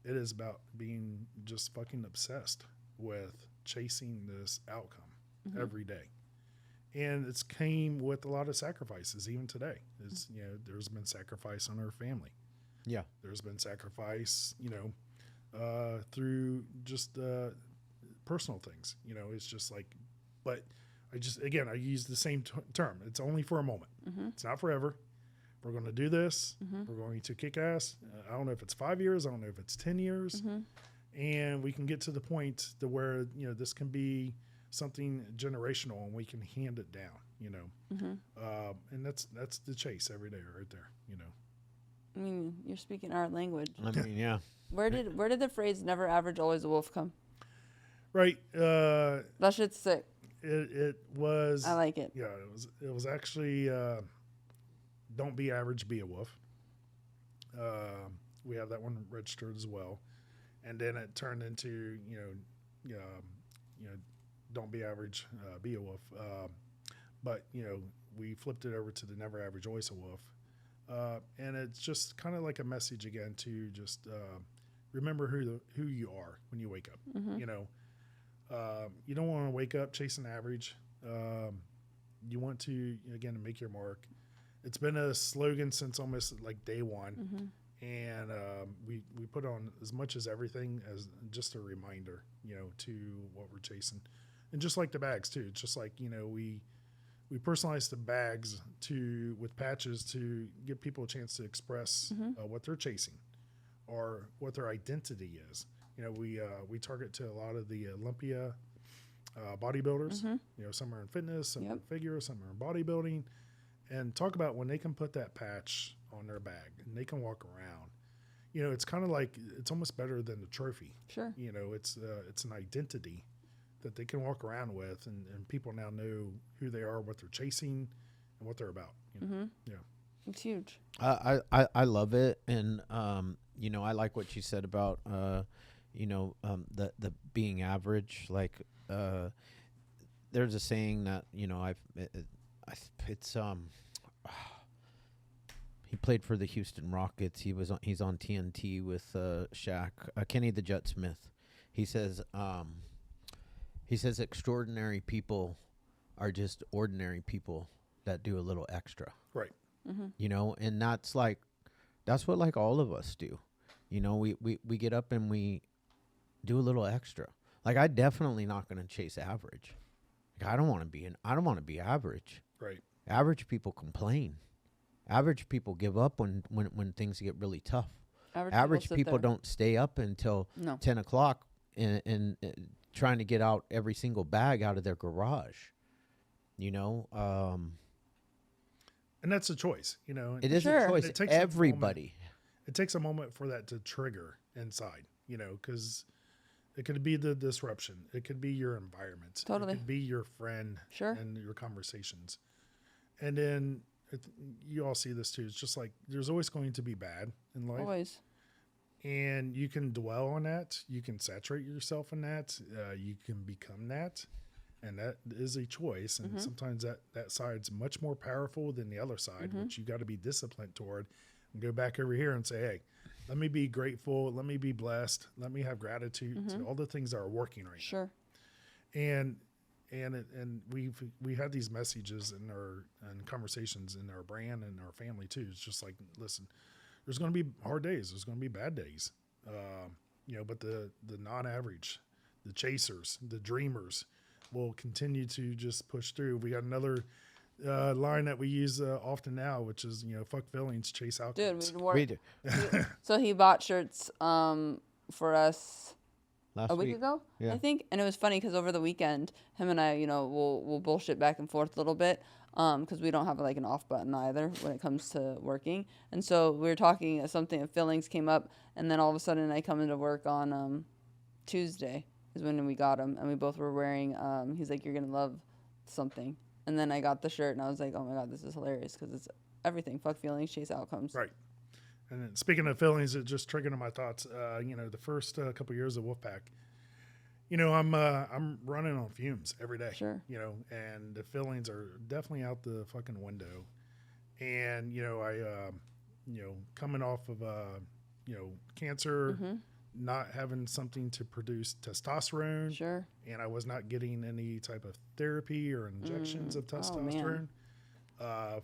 It is about being just fucking obsessed with chasing this outcome every day. And it's came with a lot of sacrifices, even today. It's there's been sacrifice on our family. Yeah. There's been sacrifice, through just personal things. It's just like, but I use the same term. It's only for a moment. It's not forever. We're going to do this. We're going to kick ass. I don't know if it's 5 years. I don't know if it's 10 years. And we can get to the point to where, this can be something generational and we can hand it down, and that's the chase every day right there, I mean, you're speaking our language. I mean, yeah. Where did the phrase "never average, always a wolf" come? Right. That shit's sick. It was. I like it. Yeah, it was actually don't be average, be a wolf. We have that one registered as well, and then it turned into don't be average, be a wolf. But we flipped it over to the never average, always a wolf, and it's just kind of like a message again to just remember who you are when you wake up. You don't want to wake up chasing average. You want to again make your mark. It's been a slogan since almost like day one, and we put on as much as everything as just a reminder, to what we're chasing, and just like the bags too. It's just like we personalize the bags with patches to give people a chance to express what they're chasing or what their identity is. We target to a lot of the Olympia bodybuilders. Some are in fitness, some are in figure, some are in bodybuilding. And talk about when they can put that patch on their bag and they can walk around. It's kind of like it's almost better than the trophy. Sure. It's an identity that they can walk around with, and people now know who they are, what they're chasing, and what they're about. Yeah, It's huge. I love it, and I like what you said about the being average. Like there's a saying that he played for the Houston Rockets. He's on TNT with Shaq, Kenny the Jet Smith. He says extraordinary people are just ordinary people that do a little extra. Right. You know, and that's what like all of us do. You know, we get up and we do a little extra. Like, I definitely not going to chase average. Like, I don't want to be average. Right. Average people complain. Average people give up when things get really tough. Average people don't stay up until 10 o'clock and trying to get out every single bag out of their garage. You know, and that's a choice, you know. it is a choice. It takes Everybody. It takes a moment for that to trigger inside, you know, because it could be the disruption. It could be your environment. Totally. It could be your friend and your conversations. And then you all see this too. It's just like there's always going to be bad in life. Always. And you can dwell on that. You can saturate yourself in that. You can become that. And that is a choice. And sometimes that side's much more powerful than the other side, which you got to be disciplined toward and go back over here and say, hey, let me be grateful. Let me be blessed. Let me have gratitude to all the things that are working right now. And we had these messages in our conversations in our brand and our family too. It's just like, listen, there's going to be hard days. There's going to be bad days. You know, but the non-average, the chasers, the dreamers will continue to just push through. We got another line that we use often now, which is, you know, fuck feelings, chase outcomes. Dude, we do. So he bought shirts for us a week ago, I think. And it was funny because over the weekend, him and I, you know, we'll bullshit back and forth a little bit because we don't have like an off button either when it comes to working. And so we were talking, something, feelings came up, and then all of a sudden I come into work on Tuesday is when we got him, and we both were wearing, he's like, you're going to love something. And then I got the shirt, and I was like, oh my God, this is hilarious because it's everything. Fuck feelings, chase outcomes. Right. And then speaking of feelings, it just triggered my thoughts. You know, the first couple years of Wolfpak, you know, I'm running on fumes every day. Sure. You know, and the feelings are definitely out the fucking window. And you know, you know, coming off of you know, cancer, not having something to produce testosterone. Sure. And I was not getting any type of therapy or injections of testosterone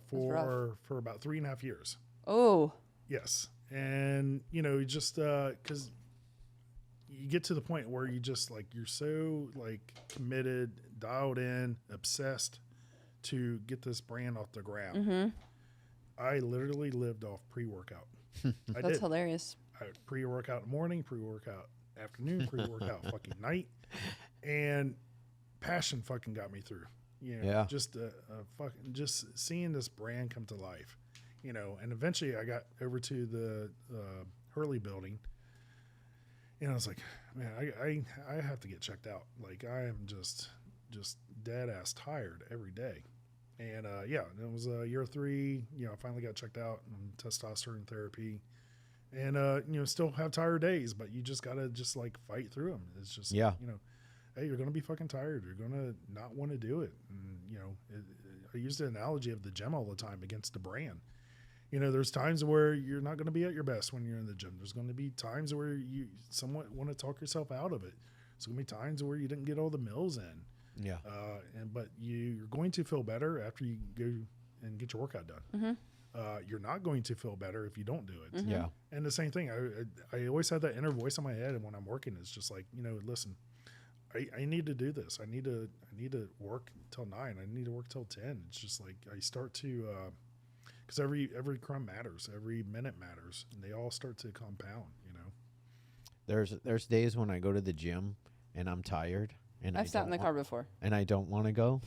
for about 3.5 years. Oh. Yes. And, you know, just because you get to the point where you just like, you're so like committed, dialed in, obsessed to get this brand off the ground. I literally lived off pre-workout. That's hilarious. I pre-workout morning, pre-workout afternoon, pre-workout fucking night. And passion fucking got me through. You know, just fucking just seeing this brand come to life. You know, and eventually I got over to the Hurley building, and I was like, man, I have to get checked out. Like, I am just dead ass tired every day. And yeah, it was year 3. You know, I finally got checked out and testosterone therapy, and you know, still have tired days, but you just gotta just like fight through them. It's just you know, hey, you're gonna be fucking tired. You're gonna not want to do it. And you know, I use the analogy of the gym all the time against the brand. You know, there's times where you're not going to be at your best when you're in the gym. There's going to be times where you somewhat want to talk yourself out of it. There's going to be times where you didn't get all the meals in. Yeah. But you're going to feel better after you go and get your workout done. You're not going to feel better if you don't do it. Yeah. And the same thing, I always have that inner voice in my head, and when I'm working, it's just like, you know, listen, I need to do this. I need to work till 9. I need to work till 10. It's just like I start to. Because every crumb matters, every minute matters, and they all start to compound. You know, there's days when I go to the gym and I'm tired, and I've sat in the car before, and I don't want to go,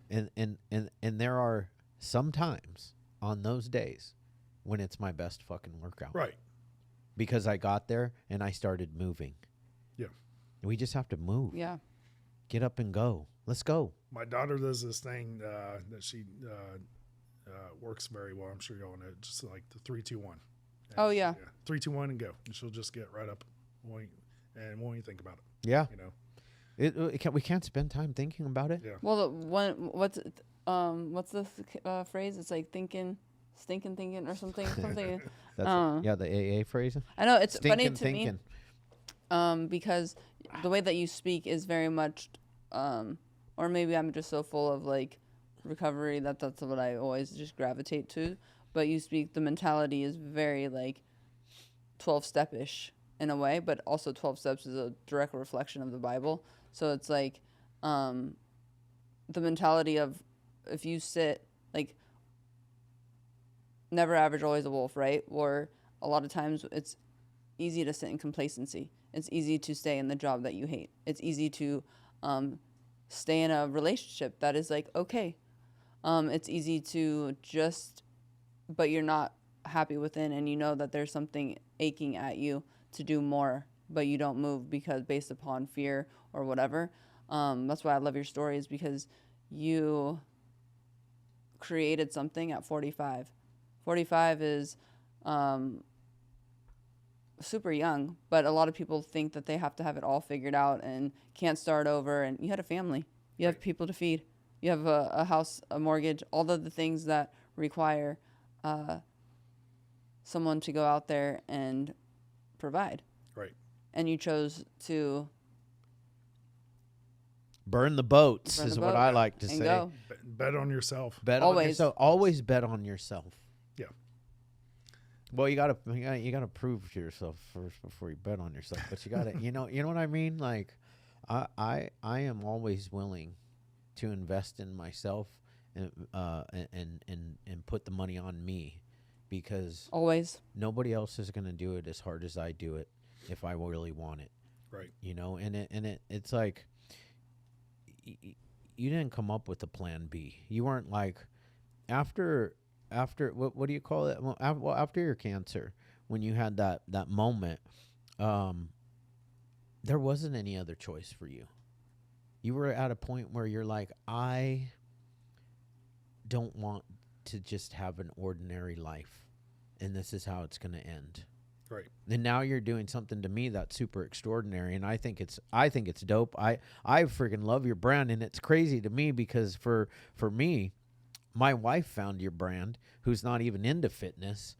and there are some times on those days when it's my best fucking workout, right? Because I got there and I started moving. Yeah, we just have to move. Yeah, get up and go. Let's go. My daughter does this thing that she. Works very well. I'm sure you all know. Just like the 3, 2, 1. Oh yeah. 3, 2, 1, and go. And she'll just get right up, won't even think about it. Yeah. You know, we can't spend time thinking about it. Yeah. Well, what's the phrase? It's like thinking or something. That's the AA phrase. I know it's Stinking funny to me. Because the way that you speak is very much or maybe I'm just so full of like recovery that's what I always just gravitate to. But you speak, the mentality is very like 12-step-ish in a way, but also 12 steps is a direct reflection of the Bible. So it's like the mentality of, if you sit, like, never average, always a wolf, right? Or a lot of times it's easy to sit in complacency. It's easy to stay in the job that you hate. It's easy to stay in a relationship that is like, okay. It's easy to just, but you're not happy within, and you know that there's something aching at you to do more, but you don't move because based upon fear or whatever. That's why I love your stories, because you created something at 45. 45 is super young, but a lot of people think that they have to have it all figured out and can't start over. And you had a family, you have people to feed, you have a house, a mortgage, all of the things that require someone to go out there and provide. Right. And you chose to burn the boats, burn is the what boat I like to and say. go. Bet on yourself. Bet on Always. yourself. Always bet on yourself. Yeah. Well, you gotta prove to yourself first before you bet on yourself. But you gotta, you know what I mean. Like, I am always willing to invest in myself and put the money on me, because Always. nobody else is gonna do it as hard as I do it if I really want it. Right. You know, and it's like, you didn't come up with a plan B. You weren't like, after what do you call it? Well, after your cancer, when you had that moment, there wasn't any other choice for you. You were at a point where you're like, I don't want to just have an ordinary life, and this is how it's going to end. Right. And now you're doing something to me that's super extraordinary, and I think it's dope. I freaking love your brand, and it's crazy to me because for me, my wife found your brand, who's not even into fitness,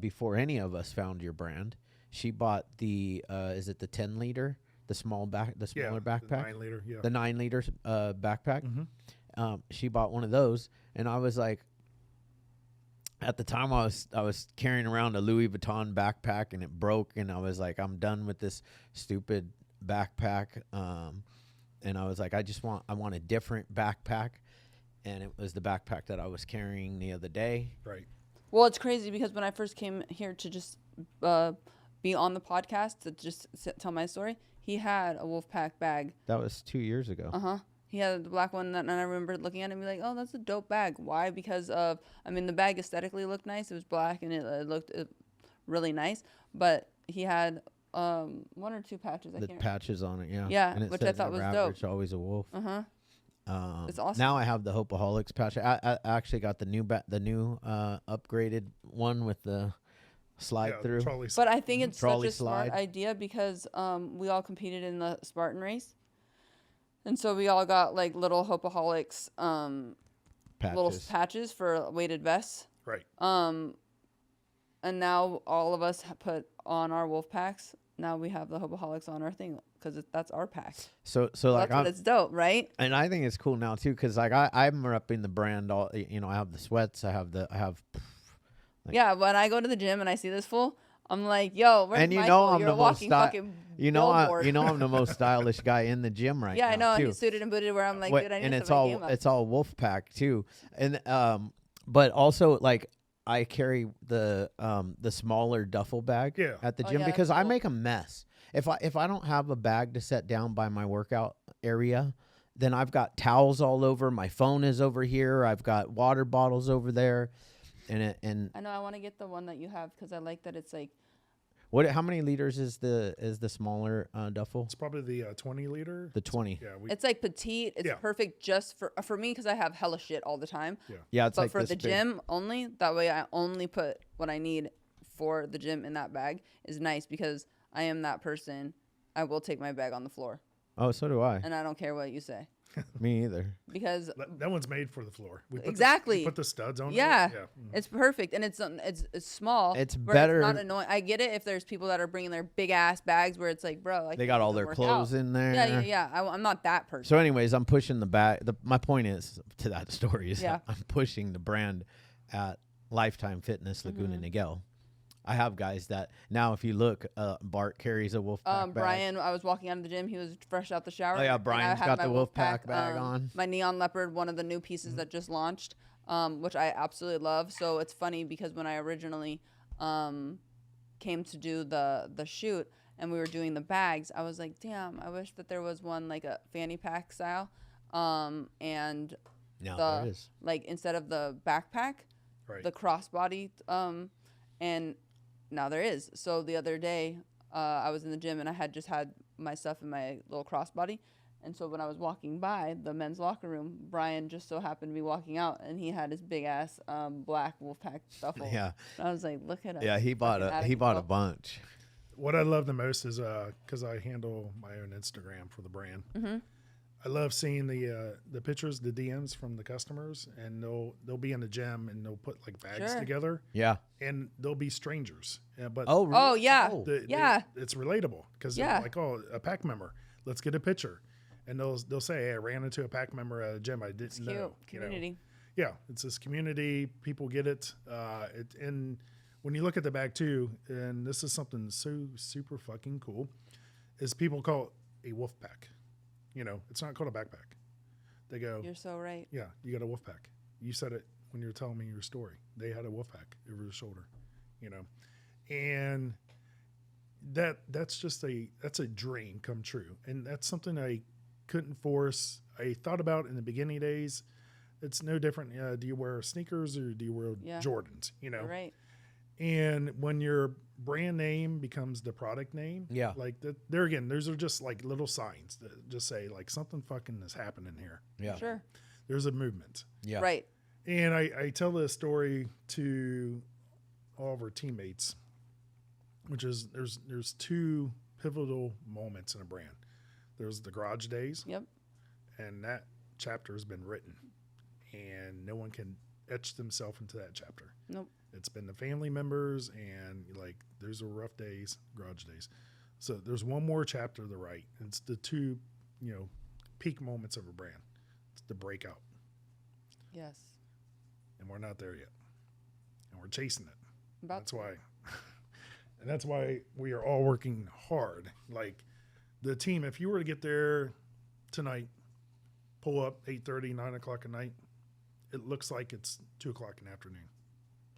before any of us found your brand. She bought the is it the 10-liter, the smaller backpack, the 9-liter, yeah, the 9-liter backpack. Mm-hmm. She bought one of those, and I was like, at the time I was carrying around a Louis Vuitton backpack, and it broke, and I was like, I'm done with this stupid backpack. And I was like, I want a different backpack, and it was the backpack that I was carrying the other day. Right. Well, it's crazy because when I first came here to just be on the podcast to just tell my story, he had a Wolfpak bag. That was 2 years ago. He had the black one, and I remember looking at it and be like, oh, that's a dope bag. Why? Because of, the bag aesthetically looked nice. It was black, and it looked really nice. But he had 1 or 2 patches. The patches on it, yeah. Yeah, and it which I says thought was never dope. average, always a wolf. It's awesome. Now I have the Hopeaholics patch. I actually got the new upgraded one with the slide through. But I think it's trolley such a smart slide. idea because we all competed in the Spartan race. And so we all got like little Hopeaholics little patches for weighted vests. Right. And now all of us put on our wolf packs. Now we have the Hopeaholics on our thing because that's our pack. So like, that's what it's dope, right? And I think it's cool now too, because like I'm repping the brand. All I have the sweats. I have. Yeah, when I go to the gym and I see this fool, I'm like, yo, where's and Michael? I'm You're the a most walking fucking billboard. I'm the most stylish guy in the gym right now. Yeah, I know. Too. He's suited and booted where I'm like, dude, I need and to it's step my all game up. it's all Wolfpak too, and but also like I carry the smaller duffel bag at the gym because I make a mess. If I don't have a bag to set down by my workout area, then I've got towels all over. My phone is over here. I've got water bottles over there, and I know I want to get the one that you have because I like that it's like. How many liters is the smaller duffel? It's probably the 20-liter. The 20. Yeah, it's like petite. It's perfect just for me because I have hella shit all the time. Yeah. It's but like for this the big. gym only, that way I only put what I need for the gym in that bag is nice because I am that person. I will take my bag on the floor. Oh, so do I. And I don't care what you say. Me either. because That one's made for the floor. We put Exactly. we put the studs on yeah, it. Yeah. it's perfect, and it's small. It's where better- It's not annoying. I get it if there's people that are bringing their big ass bags where it's like, bro, like They got all their clothes in there. Yeah. I'm not that person. So, anyways, I'm pushing the back. My point is to that story is Yeah. I'm pushing the brand at Lifetime Fitness Laguna Niguel. I have guys that now, if you look, Bart carries a Wolfpak bag. Brian, I was walking out of the gym. He was fresh out the shower. Oh, yeah, and I Brian's had got my the Wolfpak bag on. My neon leopard, one of the new pieces that just launched, which I absolutely love. So it's funny because when I originally came to do the shoot and we were doing the bags, I was like, damn, I wish that there was one like a fanny pack style, and No, the there is. like instead of the backpack, Right. the crossbody, and now there is. So the other day, I was in the gym and I had just had my stuff in my little crossbody. And so when I was walking by the men's locker room, Brian just so happened to be walking out and he had his big ass black Wolfpak duffel. Yeah. And I was like, look at us. Yeah, he bought a bunch. What I love the most is because I handle my own Instagram for the brand. Mm-hmm. I love seeing the pictures, the DMs from the customers, and they'll be in the gym and they'll put like bags Sure. together, Yeah. and they'll be strangers. Yeah, but Oh, really? Oh, yeah. the- it's relatable because Yeah. like, oh, a pack member, let's get a picture, and they'll say, hey, I ran into a pack member at a gym I didn't Cute. know. You know? Community. Yeah, it's this community. People get it. And when you look at the bag too, and this is something so super fucking cool, is people call it a wolf pack. You know, it's not called a backpack. They go, You're so right. yeah, you got a wolf pack. You said it when you were telling me your story. They had a wolf pack over their shoulder, you know, and that's a dream come true, and that's something I couldn't force. I thought about in the beginning days. It's no different. Do you wear sneakers or do you wear Yeah. Jordans? You know, You're right. and when your brand name becomes the product name, Yeah. like that, there again, those are just like little signs that just say like something fucking is happening here. Yeah. Sure. There's a movement. Yeah. Right. And I tell this story to all of our teammates, which is there's two pivotal moments in a brand. There's the garage days, Yep. and that chapter has been written, and no one can etch themselves into that chapter. Nope. It's been the family members, and like those are rough days, garage days. So there's one more chapter to the right. It's the two, peak moments of a brand. It's the breakout, Yes. and we're not there yet, and we're chasing it. About That's why, and that's why we are all working hard. Like the team, if you were to get there tonight, pull up 8:30, 9 o'clock at night, it looks like it's 2 o'clock in the afternoon.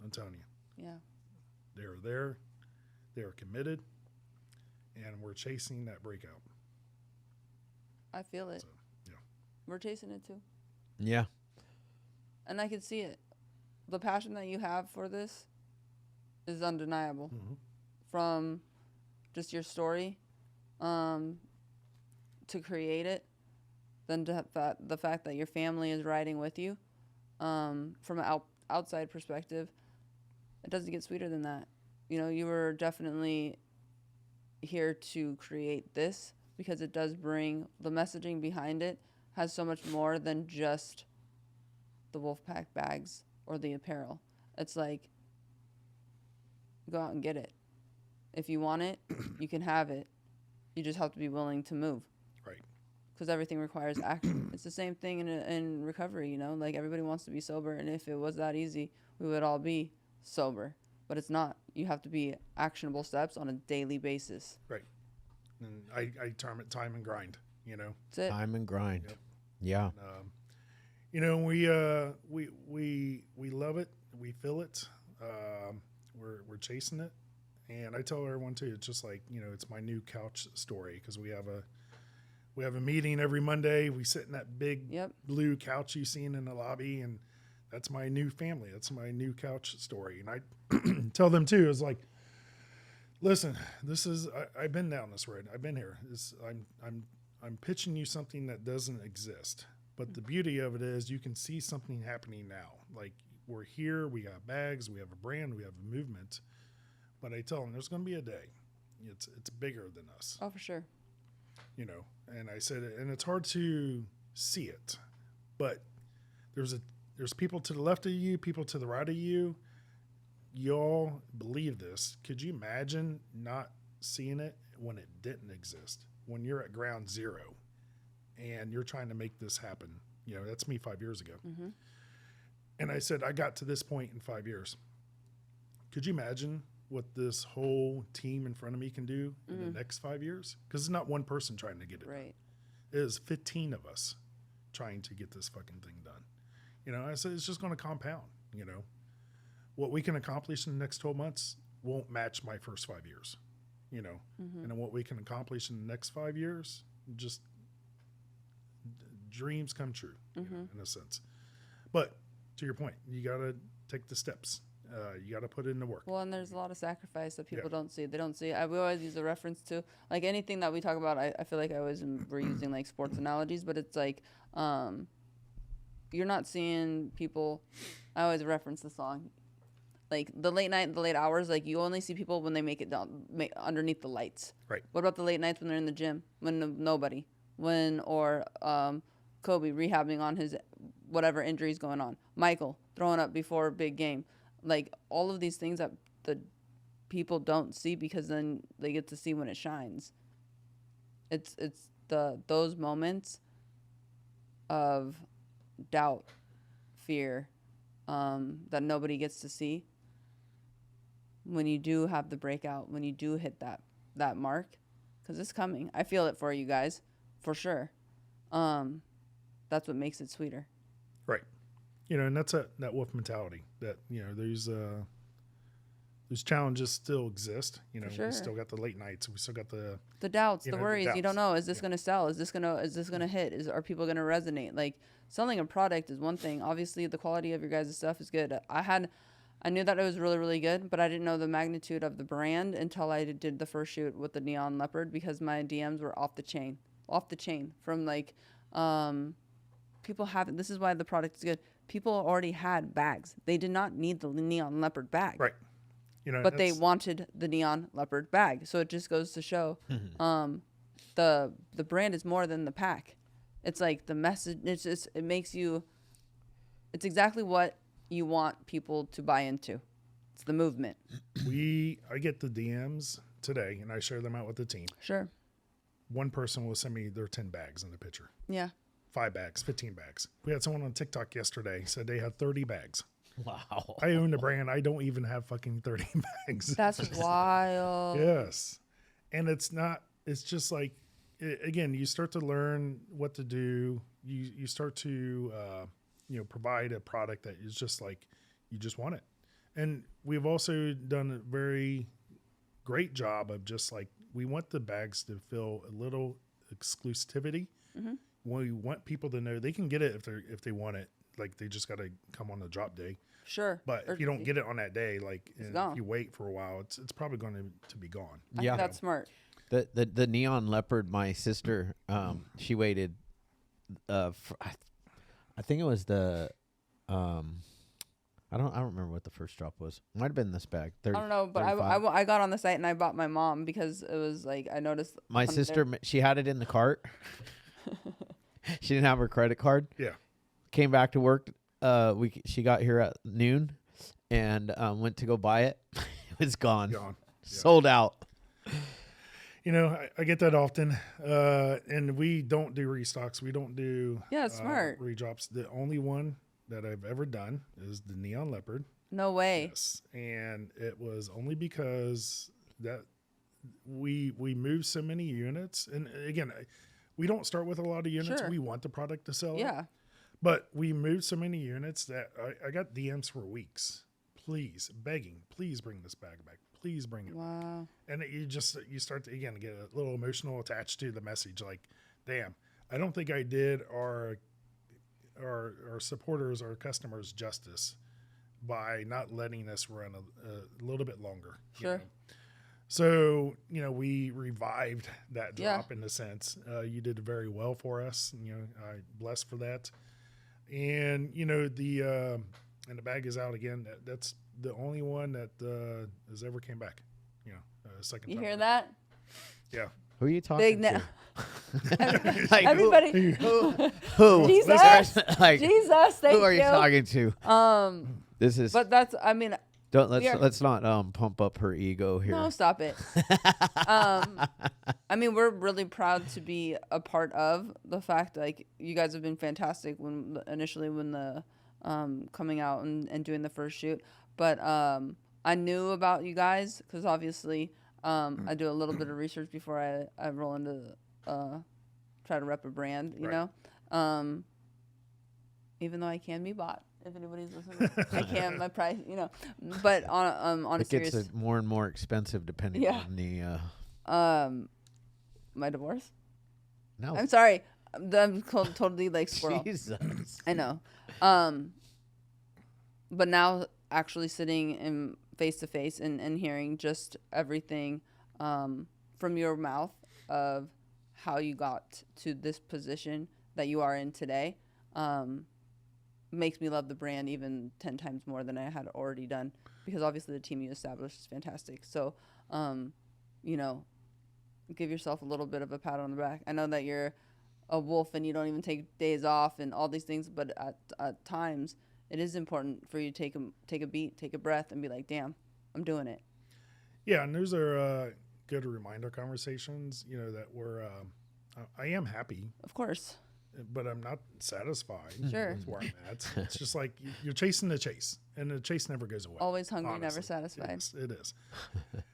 I'm telling you, Yeah. they are there, they are committed, and we're chasing that breakout. I feel it. So, yeah. We're chasing it too. Yeah. And I can see it. The passion that you have for this is undeniable. Mm-hmm. From just your story to create it, then to the fact that your family is riding with you. From an outside perspective, it doesn't get sweeter than that. You were definitely here to create this because it does bring the messaging behind it has so much more than just the Wolfpak bags or the apparel. It's like, go out and get it. If you want it, you can have it. You just have to be willing to move. Right. Because everything requires action. It's the same thing in recovery, Like everybody wants to be sober, and if it was that easy, we would all be sober. But it's not. You have to be actionable steps on a daily basis. Right. And I term it time and grind. That's it. Time and grind. Yep. Yeah. We love it. We feel it. We're chasing it, and I tell everyone too. It's just like it's my new couch story because we have a meeting every Monday. We sit in that big Yep. blue couch you seen in the lobby, and that's my new family. That's my new couch story. And I tell them too. It's like, listen, I've been down this road. I've been here. I'm pitching you something that doesn't exist. But the beauty of it is you can see something happening now. Like we're here, we got bags, we have a brand, we have a movement. But I tell them there's going to be a day. It's bigger than us, Oh, for sure. And I said it, and it's hard to see it. But there's people to the left of you, people to the right of you. Y'all believe this. Could you imagine not seeing it when it didn't exist? When you're at ground zero and you're trying to make this happen. That's me 5 years ago. Mm-hmm. And I said, I got to this point in 5 years. Could you imagine what this whole team in front of me can do in the next 5 years? Because it's not one person trying to get it Right. done. It is 15 of us trying to get this fucking thing done. I said, it's just going to compound. What we can accomplish in the next 12 months won't match my first 5 years. And then what we can accomplish in the next 5 years, just dreams come true, in a sense. But to your point, you got to take the steps. You got to put in the work. Well, and there's a lot of sacrifice that people don't see. They don't see. We always use a reference to, like, anything that we talk about. I feel like we're using like sports analogies, but it's like you're not seeing people. I always reference the song, like the late night, the late hours. Like you only see people when they make it down underneath the lights. Right. What about the late nights when they're in the gym, when nobody, or Kobe rehabbing on his whatever injuries going on, Michael throwing up before a big game. Like all of these things that the people don't see because then they get to see when it shines. It's those moments of doubt, fear, that nobody gets to see. When you do have the breakout, when you do hit that mark, because it's coming. I feel it for you guys, for sure. That's what makes it sweeter. Right. And that's that wolf mentality that, those challenges still exist. Sure. We still got the late nights. We still got the doubts, the worries. You don't know. Is this Yeah. going to sell? Is this going to hit? Are people going to resonate? Like selling a product is one thing. Obviously the quality of your guys' stuff is good. I knew that it was really, really good, but I didn't know the magnitude of the brand until I did the first shoot with the neon leopard, because my DMs were off the chain from like, people haven't. This is why the product is good. People already had bags. They did not need the neon leopard bag. right. But they wanted the neon leopard bag. So it just goes to show the brand is more than the pack. It's like the message. It makes you. It's exactly what you want people to buy into. It's the movement. I get the DMs today and I share them out with the team. Sure. One person will send me their 10 bags in the picture. Yeah. 5 bags, 15 bags. We had someone on TikTok yesterday said they had 30 bags. Wow. I own the brand. I don't even have fucking 30 bags. That's wild. Yes. And it's just like, again, you start to learn what to do. You start to, provide a product that is just like, you just want it. And we've also done a very great job of just like, we want the bags to feel a little exclusivity. Mm-hmm. We want people to know they can get it if they want it. Like they just got to come on the drop day. Sure. But if you don't get it on that day, like gone. if you wait for a while, it's probably going to be gone. I think that's smart. The neon leopard, my sister, she waited, I think it was the, I don't remember what the first drop was. Might have been this bag. 30, I don't know, but 35. I got on the site and I bought my mom because it was like, I noticed. My sister, she had it in the cart. She didn't have her credit card. Yeah. Came back to work. She got here at noon and went to go buy it. It was gone. Gone. Yeah. Sold out. I get that often. And we don't do restocks. We don't do it's smart. redrops. The only one that I've ever done is the neon leopard. No way. Yes. And it was only because that we moved so many units. And again, we don't start with a lot of units. Sure. We want the product to sell. Yeah. But we moved so many units that I got DMs for weeks. Please, begging, please bring this bag back. Please bring it back. Wow. And you start to, again, get a little emotional attached to the message. Like, damn, I don't think I did our supporters, our customers justice by not letting us run a little bit longer. Sure. So, we revived that drop in a sense. You did very well for us. I blessed for that. And, and the bag is out again. That's the only one that has ever came back. Second You time hear around. that? Yeah. Who are you talking Big to? Like, Everybody. who? Jesus. Like, Jesus, thank who are you talking to? This is. But that's, I mean, Don't we are- let's not pump up her ego here. no, stop it. I mean, we're really proud to be a part of the fact, like, you guys have been fantastic when the coming out and doing the first shoot. But I knew about you guys because obviously I do a little bit of research before I roll into try to rep a brand, you know. Even though I can be bought. If anybody's listening, I can. My price, you know. But on a It serious, gets more and more expensive depending on the. my divorce. No. I'm sorry. I'm totally like squirrel. Jesus. I know. But now actually sitting in face to face and hearing just everything from your mouth of how you got to this position that you are in today. Makes me love the brand even 10 times more than I had already done, because obviously the team you established is fantastic. So, you know, give yourself a little bit of a pat on the back. I know that you're a wolf and you don't even take days off and all these things, but at times it is important for you to take a beat, take a breath, and be like, damn, I'm doing it. Yeah, and those are good reminder conversations, you know, that I am happy. Of course. But I'm not satisfied. Sure. With where I'm at. It's just like you're chasing the chase, and the chase never goes away. Always hungry, honestly. never satisfied. It is.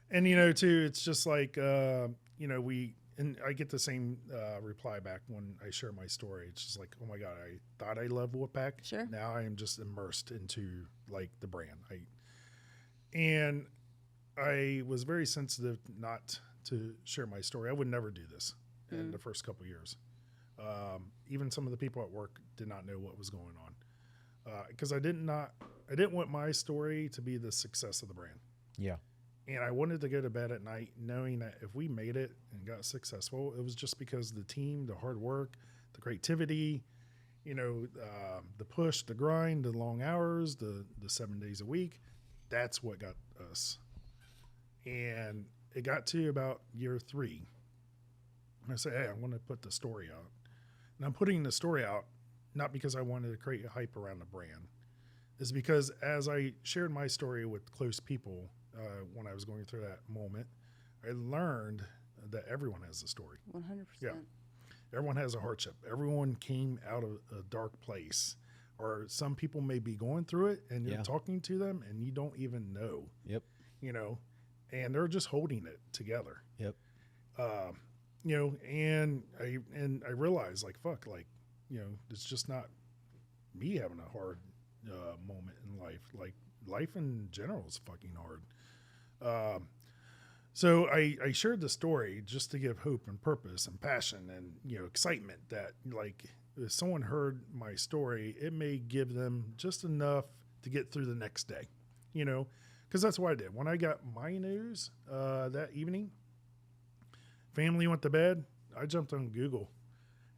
And, you know, too, it's just like, you know, and I get the same reply back when I share my story. It's just like, oh my God, I thought I loved Wolfpak. Sure. Now I am just immersed into like the brand. And I was very sensitive not to share my story. I would never do this in the first couple of years. Even some of the people at work did not know what was going on because I didn't want my story to be the success of the brand. Yeah. And I wanted to go to bed at night knowing that if we made it and got successful, it was just because the team, the hard work, the creativity, you know, the push, the grind, the long hours, the 7 days a week, that's what got us. And it got to about year 3. And I said, hey, I want to put the story out. And I'm putting the story out not because I wanted to create a hype around the brand. It's because as I shared my story with close people when I was going through that moment, I learned that everyone has a story. 100%. Yeah. Everyone has a hardship. Everyone came out of a dark place. Or some people may be going through it and you're talking to them and you don't even know. Yep. You know, and they're just holding it together. Yep. You know, and I realized, like, fuck, like, you know, it's just not me having a hard moment in life. Like, life in general is fucking hard. So I shared the story just to give hope and purpose and passion and, you know, excitement that, like, if someone heard my story, it may give them just enough to get through the next day, you know, because that's what I did. When I got my news that evening, family went to bed, I jumped on Google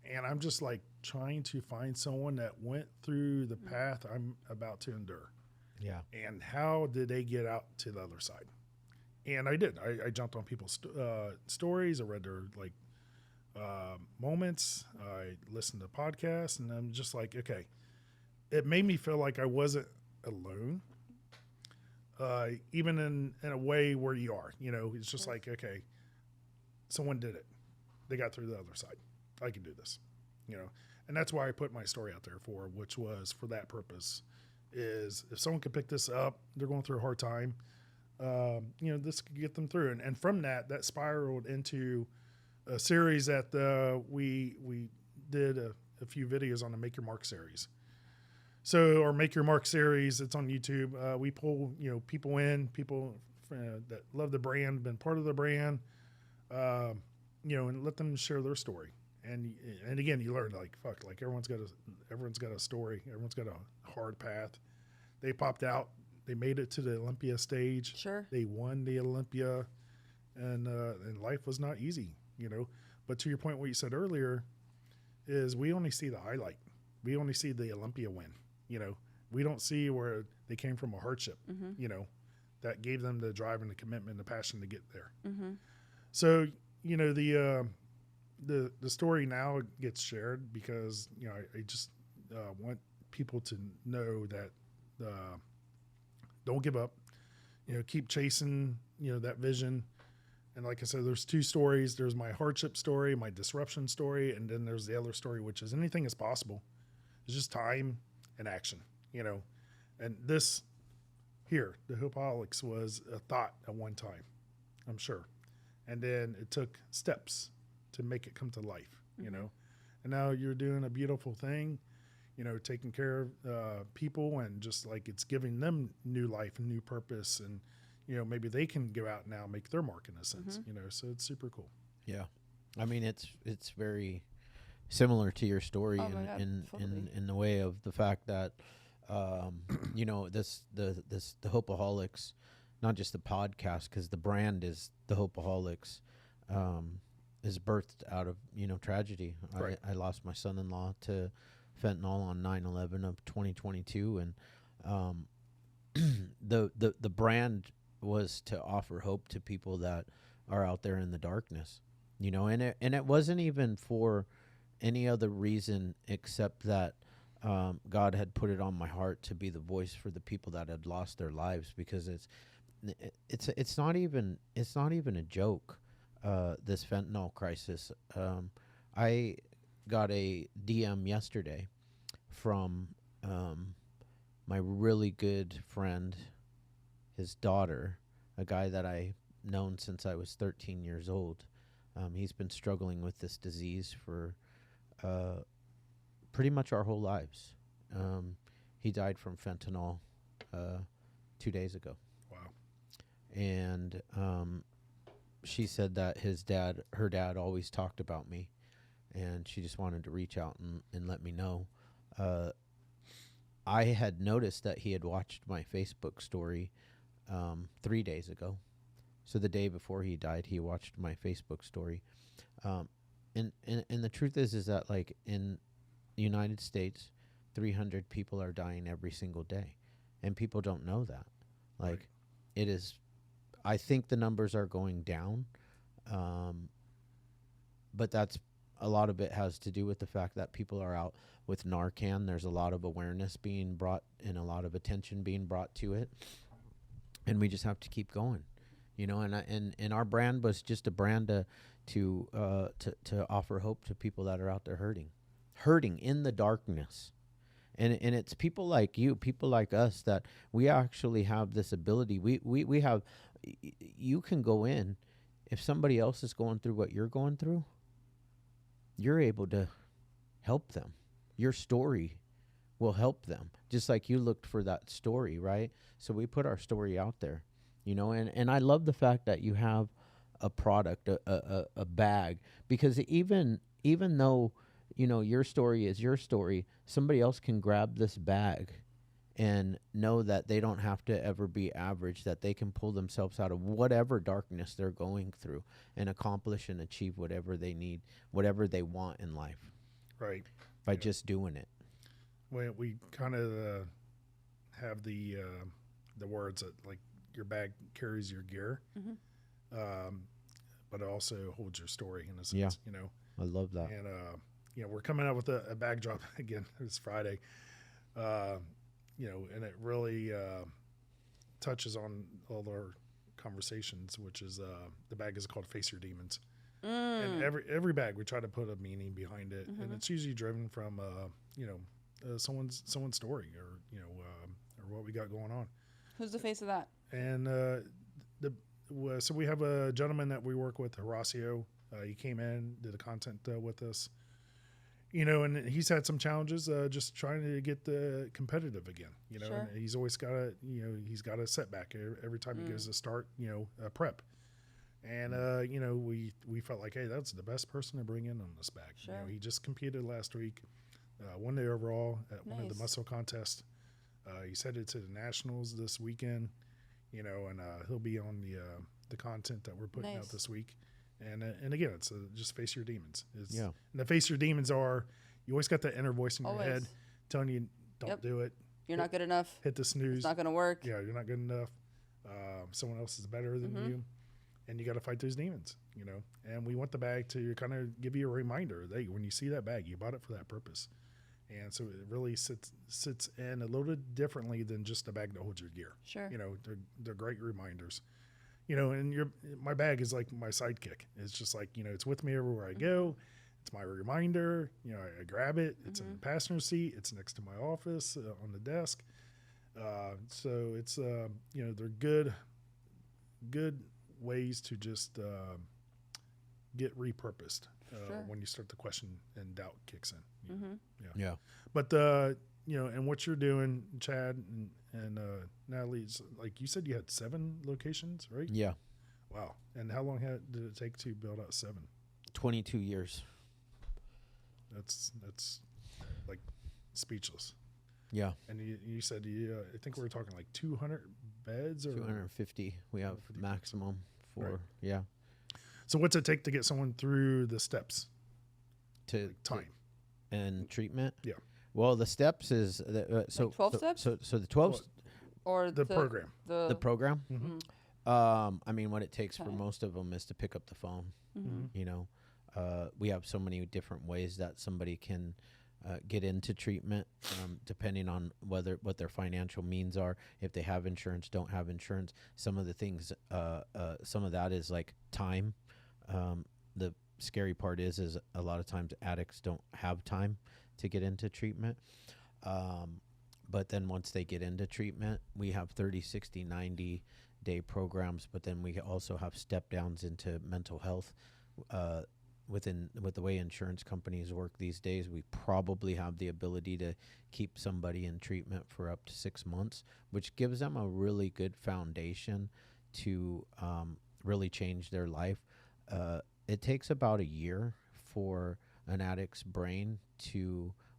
and I'm just like trying to find someone that went through the path I'm about to endure. Yeah. And how did they get out to the other side? And I did. I jumped on people's stories. I read their like moments. I listened to podcasts and I'm just like, okay, it made me feel like I wasn't alone. Even in a way where you are, you know, it's just like, okay, someone did it. They got through the other side. I can do this, you know? And that's why I put my story out there which was for that purpose is if someone could pick this up, they're going through a hard time, you know, this could get them through. And from that spiraled into a series that we did a few videos on the Make Your Mark series. So, or Make Your Mark series, it's on YouTube. We pull, you know, people that love the brand, been part of the brand, you know, and let them share their story. And again, you learn like, fuck, like everyone's got a story. Everyone's got a hard path. They popped out. They made it to the Olympia stage. Sure. They won the Olympia, and life was not easy, you know. But to your point, what you said earlier is we only see the highlight. We only see the Olympia win, you know. We don't see where they came from a hardship, you know, that gave them the drive and the commitment and the passion to get there. So, you know, the story now gets shared because, you know, I just want people to know that don't give up, you know, keep chasing, you know, that vision. And like I said, there's 2 stories. There's my hardship story, my disruption story, and then there's the other story, which is anything is possible. It's just time and action, you know. And this here, the Hopeaholics, was a thought at one time, I'm sure. And then it took steps to make it come to life, you know. And now you're doing a beautiful thing, you know, taking care of people, and just like it's giving them new life and new purpose, and you know, maybe they can go out now and make their mark in a sense, you know. So it's super cool. Yeah, I mean it's very similar to your story Oh my God, in the way of the fact that you know, the Hopeaholics, not just the podcast, because the brand is the Hopeaholics, is birthed out of, you know, tragedy. Right. I lost my son-in-law to fentanyl on 9/11 of 2022, and the brand was to offer hope to people that are out there in the darkness, you know, and it wasn't even for any other reason except that God had put it on my heart to be the voice for the people that had lost their lives, because it's not even a joke, this fentanyl crisis. I got a DM yesterday from my really good friend, his daughter, a guy that I known since I was 13 years old. He's been struggling with this disease for pretty much our whole lives. He died from fentanyl 2 days ago. Wow. And she said that her dad always talked about me, and she just wanted to reach out and let me know. I had noticed that he had watched my Facebook story 3 days ago. So the day before he died, he watched my Facebook story. And the truth is that, like, in the United States, 300 people are dying every single day, and people don't know that. Like, Right. it is, I think the numbers are going down, but that's, a lot of it has to do with the fact that people are out with Narcan. There's a lot of awareness being brought and a lot of attention being brought to it, and we just have to keep going, you know. And our brand was just a brand to offer hope to people that are out there hurting in the darkness. And it's people like you, people like us, that we actually have this ability. We have, you can go in, if somebody else is going through what you're going through, you're able to help them. Your story will help them, just like you looked for that story, right? So we put our story out there, you know. And I love the fact that you have a product, a bag, because even though, you know, your story is your story, somebody else can grab this bag and know that they don't have to ever be average, that they can pull themselves out of whatever darkness they're going through and accomplish and achieve whatever they need, whatever they want in life, Right. by just doing it. We kind of have the words that, like, your bag carries your gear, but it also holds your story in a sense, Yeah. you know. I love that. And you know, we're coming out with a bag drop again. It's Friday, you know, and it really touches on all our conversations, which is the bag is called Face Your Demons. And every bag we try to put a meaning behind it, and it's usually driven from you know, someone's story, or you know, or what we got going on. Who's the face of that? And so we have a gentleman that we work with, Horacio. He came in, did the content with us, you know, and he's had some challenges just trying to get competitive again, you know. Sure. And he's always got he's got a setback every time he goes to start, you know, prep. And you know, we felt like, hey, that's the best person to bring in on this bag. Sure. You know, he just competed last week, won the overall at one of the Nice. muscle contests. He's headed to the nationals this weekend, you know, and he'll be on the content that we're putting out Nice. this week. And again, it's just face your demons. Yeah. And the face your demons are, you always got that inner voice in your head Always. telling you, don't Yep. do it. You're not good enough. Hit the snooze. It's not going to work. Yeah, you're not good enough. Someone else is better than you. and you got to fight those demons, and we want the bag to kind of give you a reminder that when you see that bag, you bought it for that purpose. And so it really sits in a little bit differently than just a bag that holds your gear. Sure. They're great reminders. And my bag is like my sidekick. It's just like, it's with me everywhere I go. It's my reminder. I grab it. It's in the passenger seat. It's next to my office on the desk. So it's, they're good ways to just get repurposed when you start to question and doubt kicks in. Yeah. But and what you're doing, Chad and Natalie, is like you said, you had 7 locations, right? Yeah. Wow. And how long did it take to build out 7? 22 years. That's like speechless. Yeah. And you said I think we were talking like 200 beds or 250. We have 250 maximum for Right. yeah. So what's it take to get someone through the steps? To Time. and treatment. Yeah. Well, the steps is so 12 steps? So the 12 Or The program. the program. Mhm. I mean, what it takes for Okay. most of them is to pick up the phone. Mhm. We have so many different ways that somebody can get into treatment, depending on what their financial means are. If they have insurance, don't have insurance. Some of the things, some of that is like time. The scary part is a lot of times addicts don't have time to get into treatment. But then once they get into treatment, we have 30, 60, 90-day programs, but then we also have step downs into mental health. With the way insurance companies work these days, we probably have the ability to keep somebody in treatment for up to 6 months, which gives them a really good foundation to really change their life. It takes about a year for an addict's brain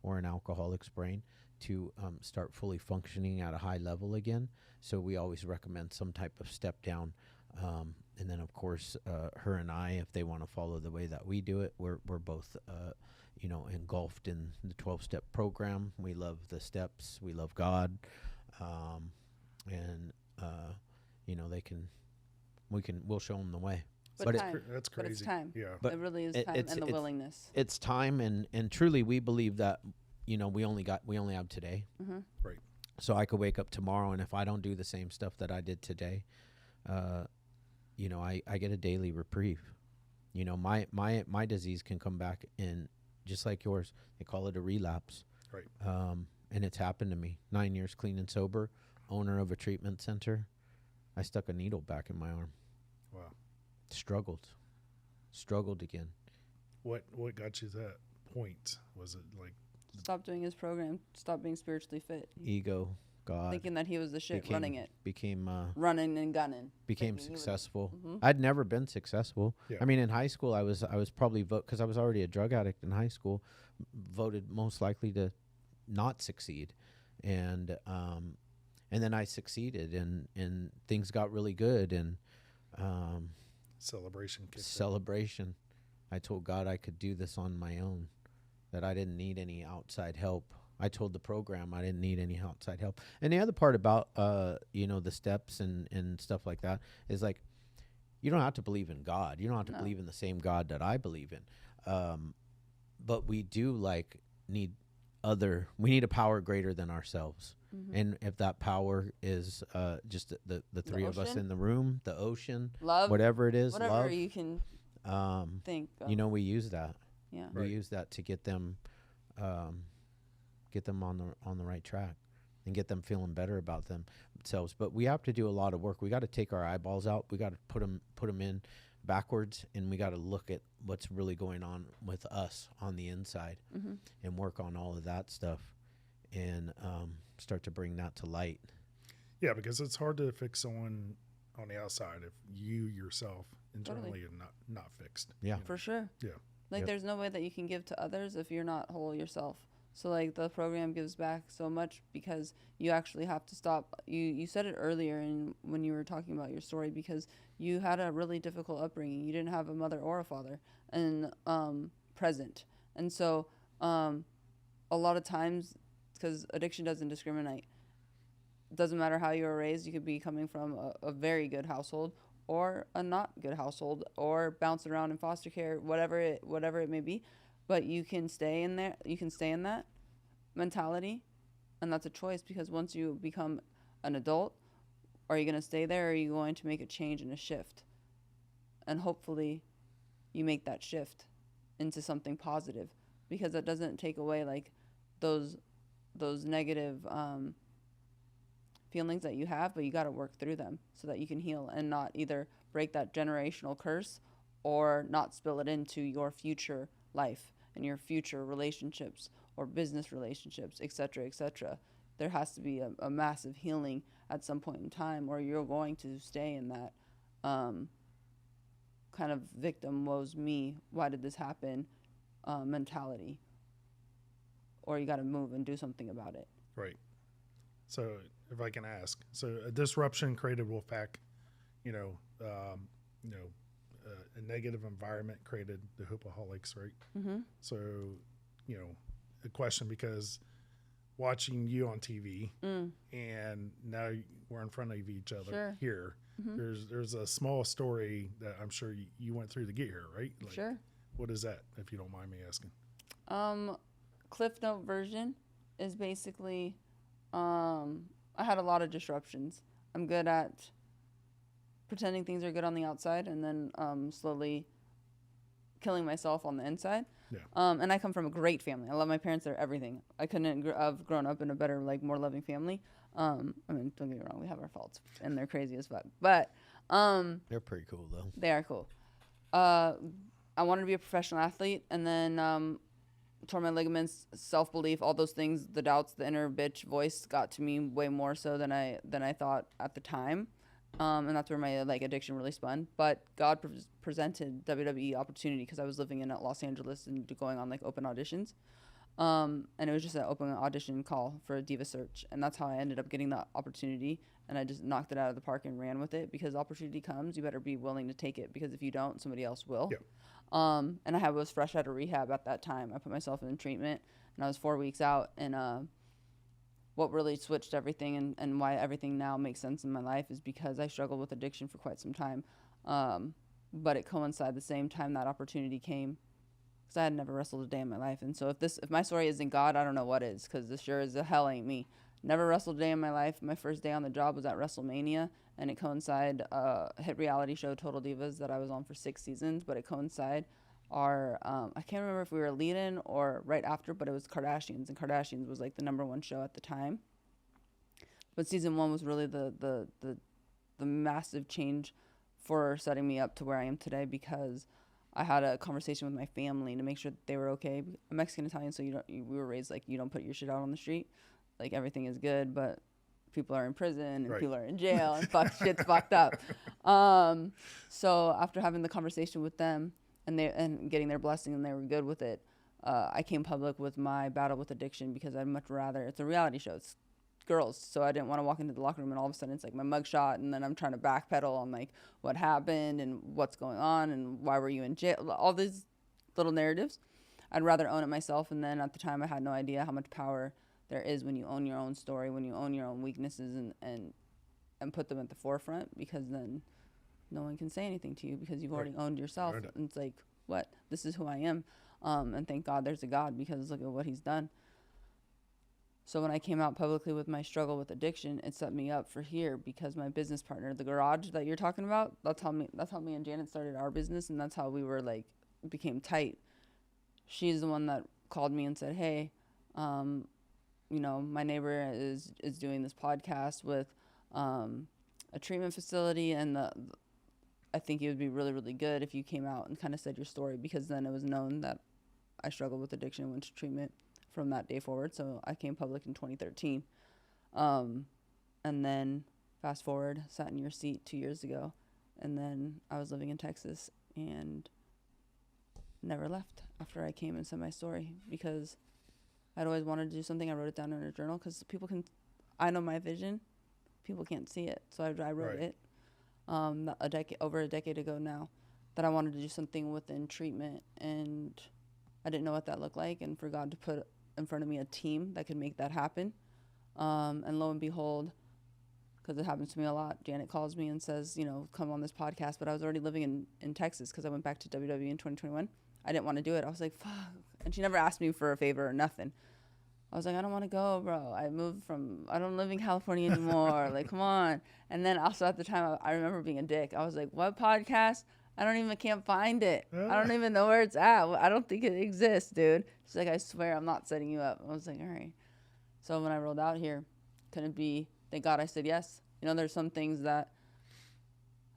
or an alcoholic's brain to start fully functioning at a high level again. So we always recommend some type of step down. And then, of course, her and I, if they want to follow the way that we do it, we're both, engulfed in the 12-step program. We love the steps. We love God. We'll show them the way. But it- time. That's But crazy. it's time. Yeah. But it really is it- time it's- and the it's- willingness. It's time, and truly we believe that, we only have today. Mm-hmm. Right. So I could wake up tomorrow, and if I don't do the same stuff that I did today, I get a daily reprieve. My disease can come back in just like yours. They call it a relapse. Right. And it's happened to me. 9 years clean and sober, owner of a treatment center. I stuck a needle back in my arm. Wow. Struggled again. What got you to that point? Was it like Stop doing his program. Stop being spiritually fit. Ego, God. Thinking that he was the shit running it. Became Running and gunning. became Thinking he was- successful. Mhm. I'd never been successful. Yeah. I mean, in high school, I was probably because I was already a drug addict in high school, voted most likely to not succeed, and then I succeeded, and things got really good, and celebration? Kicked in? celebration. I told God I could do this on my own, that I didn't need any outside help. I told the program I didn't need any outside help. And the other part about, the steps and stuff like that is like, you don't have to believe in God. You don't have to No. believe in the same God that I believe in. But we do need we need a power greater than ourselves. Mhm. And if that power is just the three of us ocean? in the room, the ocean, Love. whatever it is, Whatever love, you can think of. we use that. Yeah. Right. We use that to get them on the right track and get them feeling better about themselves. But we have to do a lot of work. We got to take our eyeballs out. We got to put them in backwards, and we got to look at what's really going on with us on the inside Mm-hmm. and work on all of that stuff and start to bring that to light. Yeah, because it's hard to fix someone on the outside if you yourself internally are not fixed. Yeah. For sure. Yeah. Like Yep. there's no way that you can give to others if you're not whole yourself. So like the program gives back so much because you actually have to stop. You said it earlier when you were talking about your story, because you had a really difficult upbringing. You didn't have a mother or a father and present. And so a lot of times, because addiction doesn't discriminate, it doesn't matter how you were raised. You could be coming from a very good household or a not good household, or bounce around in foster care, whatever it may be. But you can stay in there. You can stay in that mentality, and that's a choice, because once you become an adult, are you going to stay there, or are you going to make a change and a shift? And hopefully you make that shift into something positive, because that doesn't take away like those negative feelings that you have, but you got to work through them so that you can heal and not either break that generational curse or not spill it into your future life and your future relationships or business relationships, etc., etc. There has to be a massive healing at some point in time, or you're going to stay in that kind of victim, woe's me, why did this happen mentality. Or you got to move and do something about it. Right. So if I can ask, so a disruption created Wolfpak, a negative environment created the Hopeaholics, right? Mm-hmm. So, a question, because watching you on TV and now we're in front of each other here, there's a small story that I'm sure you went through to get here, right? Like, Sure. What is that, if you don't mind me asking? Cliff Note version is basically, I had a lot of disruptions. I'm good at pretending things are good on the outside and then slowly killing myself on the inside. Yeah. And I come from a great family. I love my parents. They're everything. I couldn't have grown up in a better, more loving family. I mean, don't get me wrong. We have our faults and they're crazy as fuck. But They're pretty cool though. they are cool. I wanted to be a professional athlete, and then tore my ligaments, self-belief, all those things, the doubts, the inner bitch voice got to me way more so than I thought at the time. And that's where my addiction really spun. But God presented WWE opportunity, because I was living in Los Angeles and going on open auditions. And it was just an open audition call for a diva search, and that's how I ended up getting that opportunity. And I just knocked it out of the park and ran with it, because opportunity comes, you better be willing to take it, because if you don't, somebody else will. Yep. And I was fresh out of rehab at that time. I put myself in treatment, and I was 4 weeks out. And what really switched everything and why everything now makes sense in my life is because I struggled with addiction for quite some time. But it coincided the same time that opportunity came, because I had never wrestled a day in my life. And so if my story isn't God, I don't know what is, because this sure as the hell ain't me. Never wrestled a day in my life. My first day on the job was at WrestleMania, and it coincided hit reality show Total Divas that I was on for 6 seasons, but it coincided our I can't remember if we were lead-in or right after, but it was Kardashians, and Kardashians was the #1 show at the time. But season 1 was really the massive change for setting me up to where I am today, because I had a conversation with my family to make sure that they were okay. I'm Mexican Italian, so we were raised you don't put your shit out on the street. Everything is good, but people are in prison and Right. people are in jail and shit's fucked up. So after having the conversation with them and getting their blessing, and they were good with it, I came public with my battle with addiction, because I'd much rather, it's a reality show, it's girls, so I didn't want to walk into the locker room and all of a sudden it's my mugshot, and then I'm trying to backpedal on what happened and what's going on and why were you in jail, all these little narratives. I'd rather own it myself. And then at the time I had no idea how much power there is when you own your own story, when you own your own weaknesses and put them at the forefront, because then no one can say anything to you, because you've already owned yourself. Right. And it's what? This is who I am. And thank God there's a God, because look at what he's done. So when I came out publicly with my struggle with addiction, it set me up for here, because my business partner, the garage that you're talking about, that's how me and Janet started our business, and that's how we were became tight. She's the one that called me and said, hey, my neighbor is doing this podcast with a treatment facility, and I think it would be really, really good if you came out and kind of said your story, because then it was known that I struggled with addiction and went to treatment from that day forward. So I came public in 2013. And then fast forward, sat in your seat 2 years ago, and then I was living in Texas and never left after I came and said my story, because I'd always wanted to do something. I wrote it down in a journal, because I know my vision, people can't see it. So I wrote Right. it over a decade ago now, that I wanted to do something within treatment, and I didn't know what that looked like, and for God to put in front of me a team that could make that happen. And lo and behold, because it happens to me a lot. Janet calls me and says, come on this podcast, but I was already living in Texas because I went back to WWE in 2021. I didn't want to do it. I was like, fuck. And she never asked me for a favor or nothing. I was like, I don't want to go, bro. I don't live in California anymore. Like, come on. And then also at the time, I remember being a dick. I was like, what podcast? Can't find it. I don't even know where it's at. I don't think it exists, dude. She's like, I swear I'm not setting you up. I was like, all right. So when I rolled out here, couldn't be, thank God I said yes. There's some things that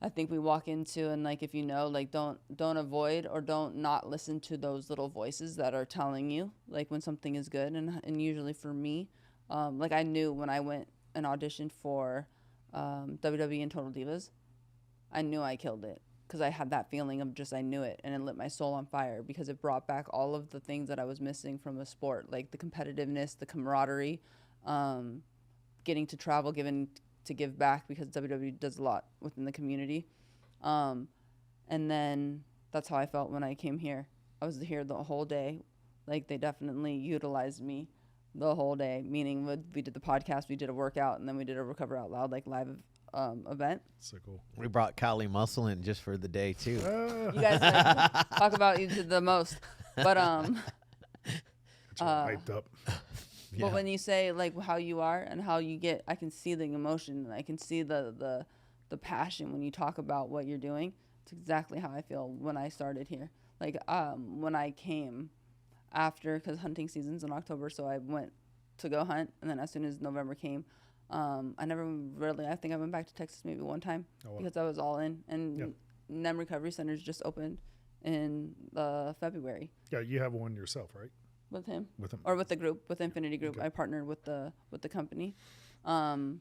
I think we walk into, and like, if don't avoid or don't not listen to those little voices that are telling you like when something is good. And usually for me, like I knew when I went and auditioned for WWE and Total Divas, I knew I killed it because I had that feeling of I knew it, and it lit my soul on fire because it brought back all of the things that I was missing from a sport, like the competitiveness, the camaraderie, getting to travel, to give back because WWE does a lot within the community. And then that's how I felt when I came here. I was here the whole day. Like, they definitely utilized me the whole day, meaning we did the podcast, we did a workout, and then we did a Recover Out Loud, like, live event. So cool. We brought Cali Muscle in just for the day, too. You guys talk about you did the most. But, hyped up. Yeah. But when you say like how you are and how you get, I can see the emotion and I can see the passion when you talk about what you're doing. It's exactly how I feel when I started here. Like when I came after, because hunting season's in October, so I went to go hunt, and then as soon as November came, I never really. I think I went back to Texas maybe one time because I was all in, and NEM Recovery Centers just opened in February. Yeah, you have one yourself, right? With him With him or with the group, with Infinity Group. Okay. I partnered with the company. I've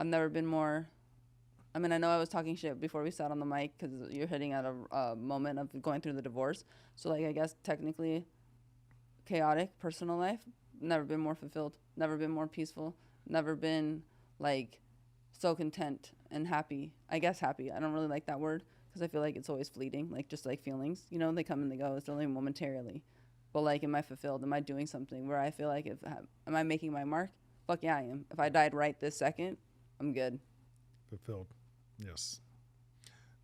never been more. I mean, I know I was talking shit before we sat on the mic because you're hitting at a moment of going through the divorce. So like, I guess technically chaotic personal life. Never been more fulfilled. Never been more peaceful. Never been like so content and happy. I guess happy. I don't really like that word because I feel like it's always fleeting. Like just like feelings, they come and they go. It's only momentarily. But like, am I fulfilled? Am I doing something where I feel like am I making my mark? Fuck yeah, I am. If I died right this second, I'm good. fulfilled. Yes.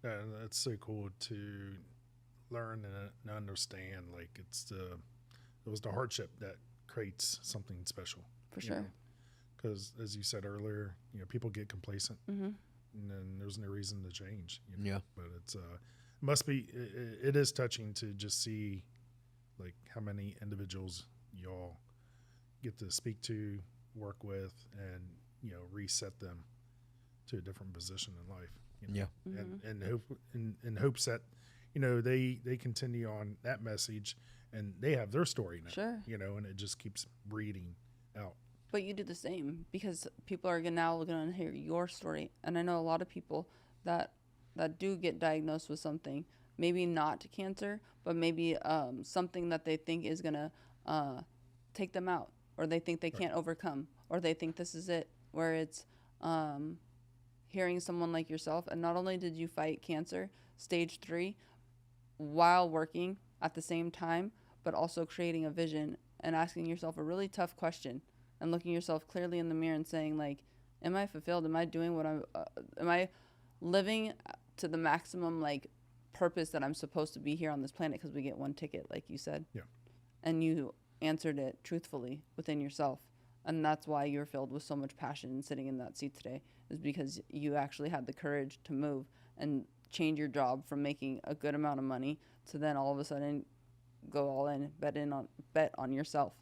It's so cool to learn and understand. Like it was the hardship that creates something special. For sure. Because as you said earlier, people get complacent, Mm-hmm. and then there's no reason to change. Yeah. But it's must be. It is touching to just see like how many individuals y'all get to speak to, work with, and reset them to a different position in life. Yeah. Mm-hmm. and hopes that they continue on that message and they have their story now. Sure. And it just keeps breeding out. But you do the same because people are now going to hear your story. And I know a lot of people that do get diagnosed with something, maybe not cancer, but maybe something that they think is going to take them out, or they think they can't overcome, or they think this is it, where it's hearing someone like yourself. And not only did you fight cancer, stage 3, while working at the same time, but also creating a vision and asking yourself a really tough question and looking yourself clearly in the mirror and saying, like, am I fulfilled? Am I doing what am I living to the maximum, like, purpose that I'm supposed to be here on this planet? Because we get one ticket, like you said. Yeah. And you answered it truthfully within yourself. And that's why you're filled with so much passion and sitting in that seat today, is because you actually had the courage to move and change your job from making a good amount of money to then all of a sudden go all in, bet on yourself.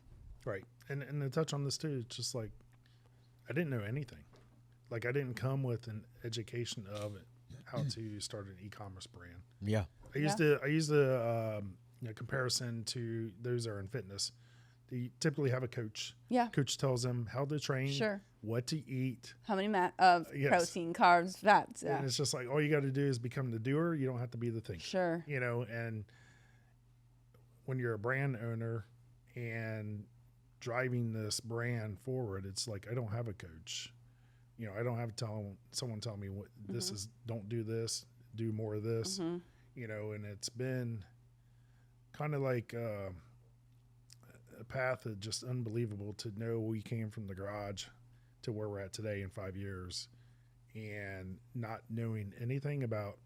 Right. And to touch on this too, it's just like I didn't know anything. Like I didn't come with an education of how to start an e-commerce brand. Yeah. I used the comparison to those that are in fitness. They typically have a coach. Yeah. Coach tells them how to train, Sure. what to eat. How many Yes. protein, carbs, fats. Yeah. And it's just like all you got to do is become the doer. You don't have to be the thinker. Sure. And when you're a brand owner and driving this brand forward, it's like I don't have a coach. I don't have someone tell me what this is. Don't do this. Do more of this. Mm-hmm. And it's been kind of like a path of just unbelievable to know we came from the garage to where we're at today in 5 years, and not knowing anything about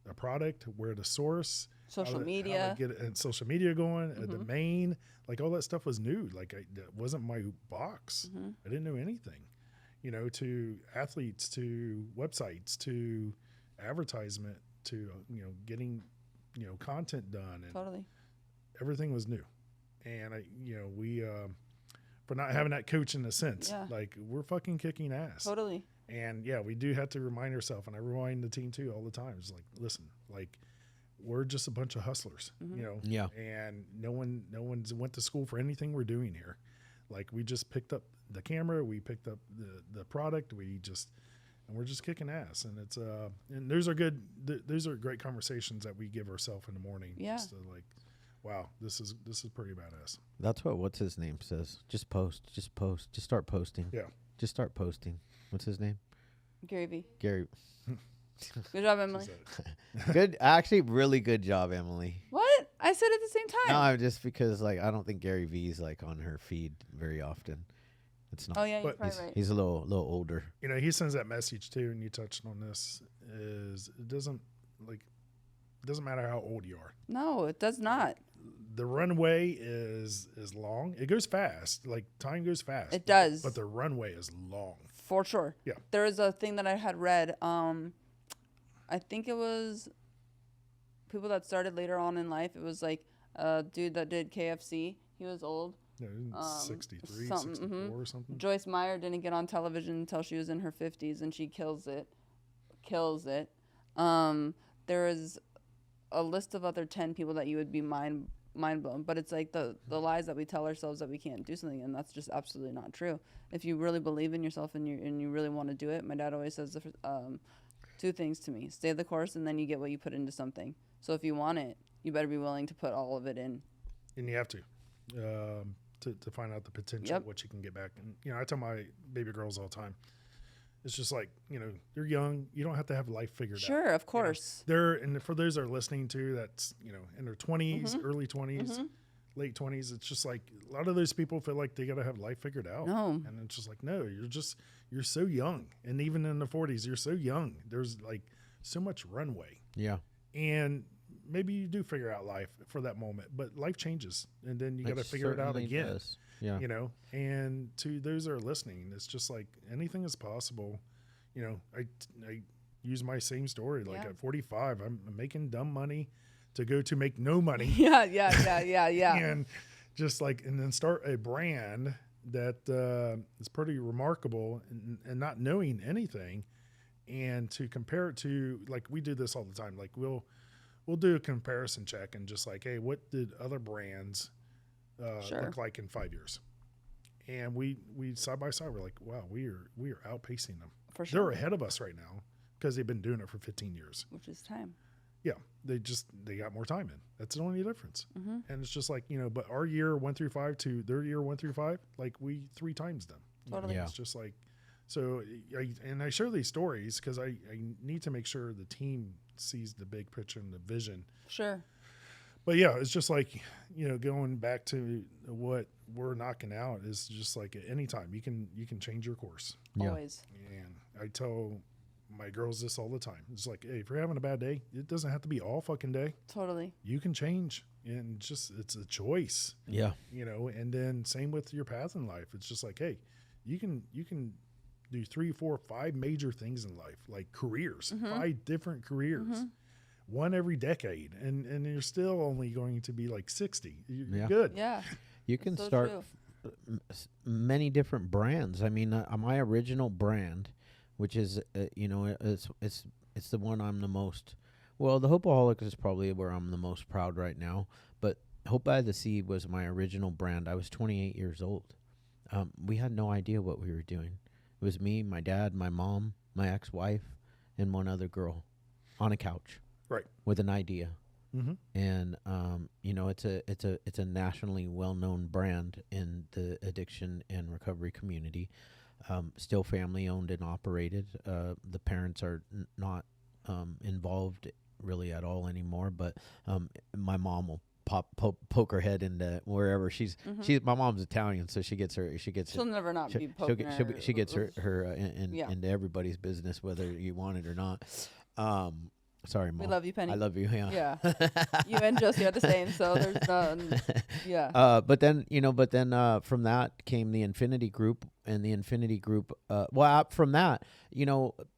the product, where to source, Social how to media. get it, and social media going, a domain, like all that stuff was new. Like that wasn't my box. I didn't know anything, you know, to athletes, to websites, to advertisement, to, you know, getting, you know, content done, and Totally. everything was new. And we for not having that coach in a sense, Yeah. like we're fucking kicking ass. Totally. And yeah, we do have to remind ourselves, and I remind the team too all the time. It's like, listen, like we're just a bunch of hustlers, you know. Yeah. And no one's went to school for anything we're doing here. Like we just picked up the camera, we picked up the product, and we're just kicking ass. And it's and those are great conversations that we give ourselves in the morning. Yeah. Just to like, wow, this is pretty badass. That's what's his name says. Just post. Just start posting. Yeah. Just start posting. What's his name? Gary V. Gary. Good job, Emily. Is that- Good. Actually, really good job, Emily. What? I said at the same time. No, I'm just because like I don't think Gary V's like on her feed very often. It's not. Oh yeah, you're But probably right. He's a little older. You know, he sends that message too, and you touched on this, is it doesn't matter how old you are. No, it does not. The runway is long. It goes fast. Like time goes fast. It does. But the runway is long. For sure. Yeah. There was a thing that I had read. I think it was people that started later on in life. It was like a dude that did KFC. He was old. You know, 63, something, 64 or something. Joyce Meyer didn't get on television until she was in her 50s, and she kills it. There is a list of other 10 people that you would be mind blown, but it's like the lies that we tell ourselves that we can't do something, and that's just absolutely not true. If you really believe in yourself and you really want to do it, my dad always says two things to me: stay the course, and then you get what you put into something. So if you want it, you better be willing to put all of it in. And you have to find out the potential, Yep. what you can get back. And you know, I tell my baby girls all the time, it's just like, you know, you're young, you don't have to have life figured out. Sure, of course. And for those that are listening to, that's, you know, in their 20s, early 20s, late 20s, it's just like a lot of those people feel like they got to have life figured out. No. And it's just like, no, you're so young. And even in the 40s, you're so young. There's like so much runway. Yeah. And maybe you do figure out life for that moment, but life changes. And then you got to It figure it out certainly again. does. Yeah. You know, and to those that are listening, it's just like anything is possible. You know, I use my same story. Like Yeah. at 45, I'm making dumb money to go to make no money. Yeah. And just like, and then start a brand that is pretty remarkable, and not knowing anything, and to compare it to, like, we do this all the time. Like we'll do a comparison check and just like, hey, what did other brands Sure. look like in 5 years? And we side by side, we're like, wow, we are outpacing them. For sure. They're ahead of us right now because they've been doing it for 15 years. Which is time. Yeah, they got more time in. That's the only difference. Mm-hmm. And it's just like, you know, but our year 1 through 5 to their year 1 through 5, like we 3 times them. You know, Totally. Yeah. It's just like, so I share these stories because I need to make sure the team sees the big picture and the vision. Sure. But yeah, it's just like, you know, going back to what we're knocking out is just like at any time you can change your course. Yeah. Always. And I tell my girls this all the time. It's like, hey, if you're having a bad day, it doesn't have to be all fucking day. Totally. You can change, and just it's a choice, Yeah. you know. And then same with your path in life. It's just like, hey, you can do 3, 4, 5 major things in life, like careers, 5 different careers, one every decade, and you're still only going to be like 60. You're Yeah. good. Yeah. You can So start true. many different brands. I mean, my original brand, which is you know, it's the one I'm the most. Well, the Hopeaholics is probably where I'm the most proud right now. But Hope by the Sea was my original brand. I was 28 years old. We had no idea what we were doing. It was me, my dad, my mom, my ex-wife, and one other girl on a couch, Right. with an idea. Mm-hmm. And you know, it's a nationally well-known brand in the addiction and recovery community. Still family owned and operated. The parents are not involved really at all anymore, but my mom will poke her head into wherever she's. My mom's Italian, so she gets She'll never not be poking she gets her into everybody's business, whether you want it or not. Sorry, Mom. We love you, Penny. I love you. Yeah. Yeah. You and Josie are the same, so there's none. Yeah. But then from that came the Infinity Group, and the Infinity Group. From that,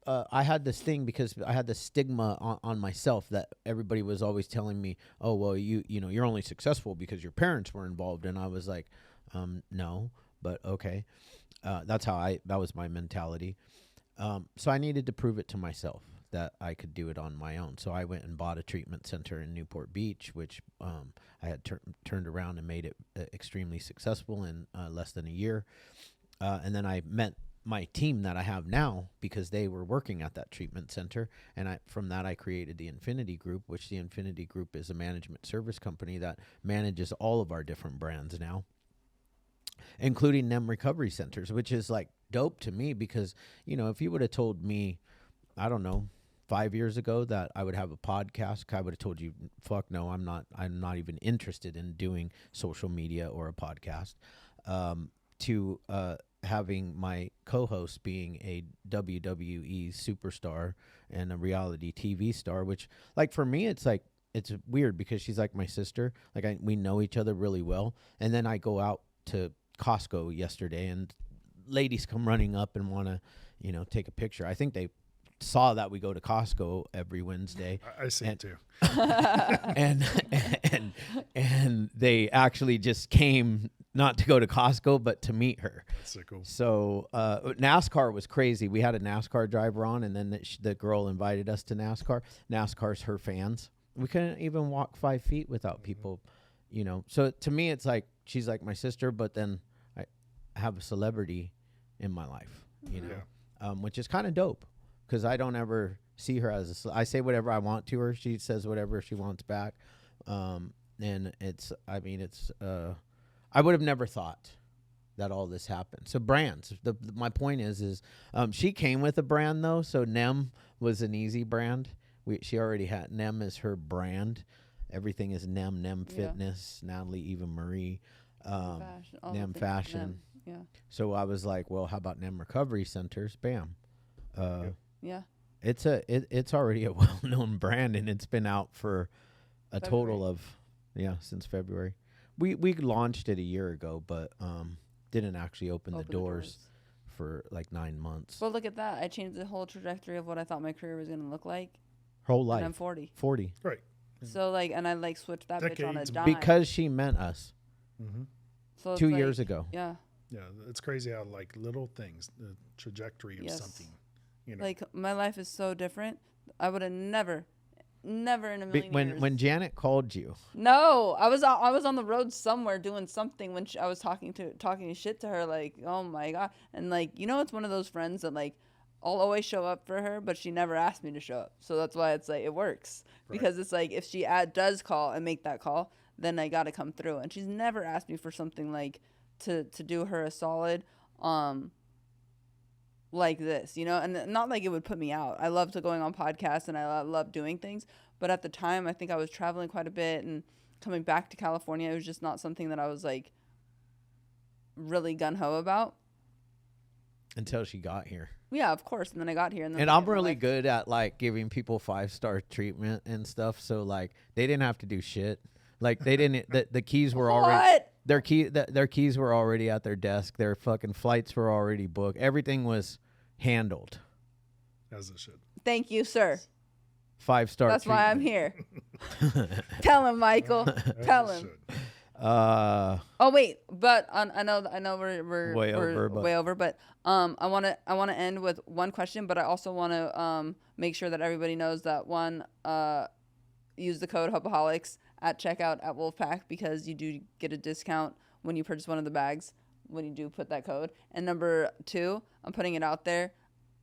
I had this thing because I had this stigma on myself that everybody was always telling me, "Oh, well, you're only successful because your parents were involved," and I was like, "No, but okay." That was my mentality. So I needed to prove it to myself that I could do it on my own. So I went and bought a treatment center in Newport Beach, which I had turned around and made it extremely successful in less than a year. And then I met my team that I have now because they were working at that treatment center. And from that, I created the Infinity Group, which the Infinity Group is a management service company that manages all of our different brands now, including NEM recovery centers, which is like dope to me because, if you would have told me, I don't know, 5 years ago that I would have a podcast, I would have told you, fuck no, I'm not even interested in doing social media or a podcast. To having my co-host being a WWE superstar and a reality TV star, which like for me, it's weird because she's like my sister. Like we know each other really well. And then I go out to Costco yesterday and ladies come running up and want to, take a picture. I think they saw that we go to Costco every Wednesday. I see it too. and they actually just came not to go to Costco, but to meet her. That's so cool. So NASCAR was crazy. We had a NASCAR driver on, and then the girl invited us to NASCAR. NASCAR's her fans. We couldn't even walk 5 feet without people, So to me, it's like she's like my sister, but then I have a celebrity in my life, which is kind of dope. Because I don't ever see her as I say whatever I want to her. She says whatever she wants back. And I would have never thought that all this happened. So brands, my point is she came with a brand though. So NEM was an easy brand. She already had NEM as her brand. Everything is NEM Fitness, Natalie, Eva Marie, NEM Fashion. Yeah. So I was like, well, how about NEM Recovery Centers? Bam. Yeah. It's already a well-known brand, and it's been out for a total of since February. We launched it a year ago, but didn't actually open the doors for like 9 months. Well, look at that. I changed the whole trajectory of what I thought my career was going to look like. Whole life. And I'm 40. 40. Right. So and I switched that bitch on a Decades. dime. Because she met us So 2 years ago. Yeah. Yeah, it's crazy how like little things, the trajectory of something. Like my life is so different. I would have never in a million years. When Janet called you. No, I was on the road somewhere doing something when I was talking shit to her. Like, oh my god, and like it's one of those friends that like I'll always show up for her, but she never asked me to show up. So that's why it's like it works because it's like if she does call and make that call, then I got to come through. And she's never asked me for something like to do her a solid. Like this, and not like it would put me out. I loved going on podcasts and I love doing things. But at the time, I think I was traveling quite a bit and coming back to California. It was just not something that I was like really gung-ho about. Until she got here. Yeah, of course. And then I got here. And I'm really good at like giving people 5-star treatment and stuff. So like they didn't have to do shit. Like they didn't, the keys were already, their keys were already at their desk. Their fucking flights were already booked. Everything was handled. As it should. Thank you, sir. 5-star That's treatment. why I'm here. Tell him, Michael. Tell him. Oh wait, but I know we're way over, but I want to end with one question, but I also want to make sure that everybody knows that use the code Hopeaholics at checkout at Wolfpak because you do get a discount when you purchase one of the bags when you do put that code. And number 2, I'm putting it out there.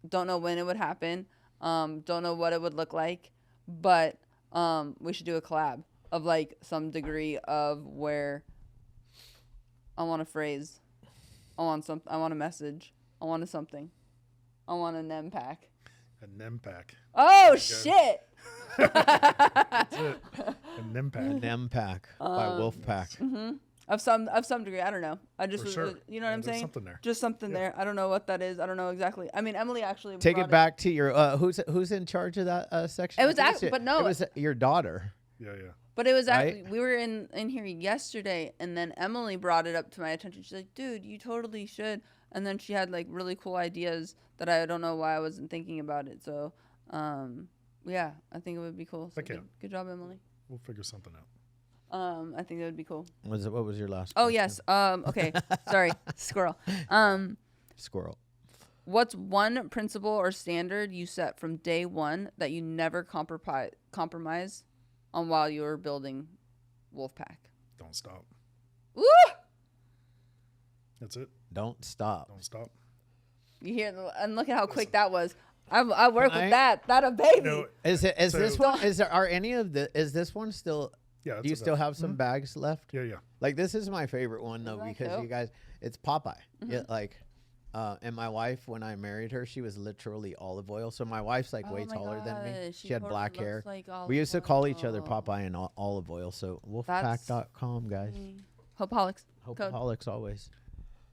Don't know when it would happen. Don't know what it would look like, but we should do a collab of like some degree of where I want a phrase, I want a message, I want a NEM pack. A NEM pack. Oh shit! That's it. An impact. Nempak by Wolfpak. Of some degree, I don't know. I just For was, sure. you know what I'm There's saying? something there. Just something there. I don't know what that is. I don't know exactly. I mean, Emily actually Take brought it back to your who's in charge of that section? It was I think it's but no. it was your daughter. Yeah, yeah. But it was Right? actually we were in here yesterday, and then Emily brought it up to my attention. She's like, "Dude, you totally should." And then she had like really cool ideas that I don't know why I wasn't thinking about it. So, yeah, I think it would be cool. So Heck yeah. good job, Emily. We'll figure something out. I think that would be cool. What was your last? Oh question? yes. Okay. Sorry, squirrel. Squirrel. What's one principle or standard you set from day one that you never compromise on while you were building Wolfpak? Don't stop. Woo! That's it. Don't stop. Don't stop. You hear, and look at how quick that was. I work Can with I- that. That a baby. Is this So- one? Are any of is this one still? Yeah. Do you still have some bags left? Yeah, yeah. Like this is my favorite one though that because dope? you guys, it's Popeye. Yeah, like, and my wife when I married her, she was literally olive oil. So my wife's like way Oh my taller than me. gosh, She had totally black looks hair. like olive We used to call each other oil. Popeye and olive oil. So That's- wolfpack.com guys. Hopeaholics. Code. Hopeaholics always.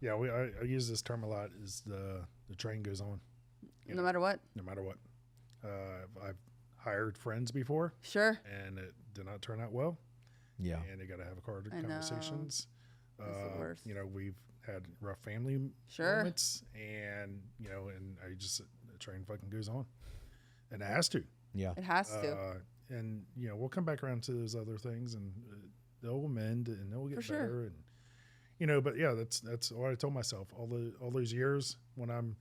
Yeah, I use this term a lot. Is the train goes on, No matter what. no matter what. I've hired friends before, Sure. and it did not turn out well. Yeah. And you got to have hard I know. conversations. It's the worst. You know, we've had rough family Sure. moments, and you know, and the train fucking goes on, and it has to. Yeah. It has to. And you know, we'll come back around to those other things, and they'll mend, and they'll get For sure. better, and you know. But yeah, that's what I told myself all those years when I'm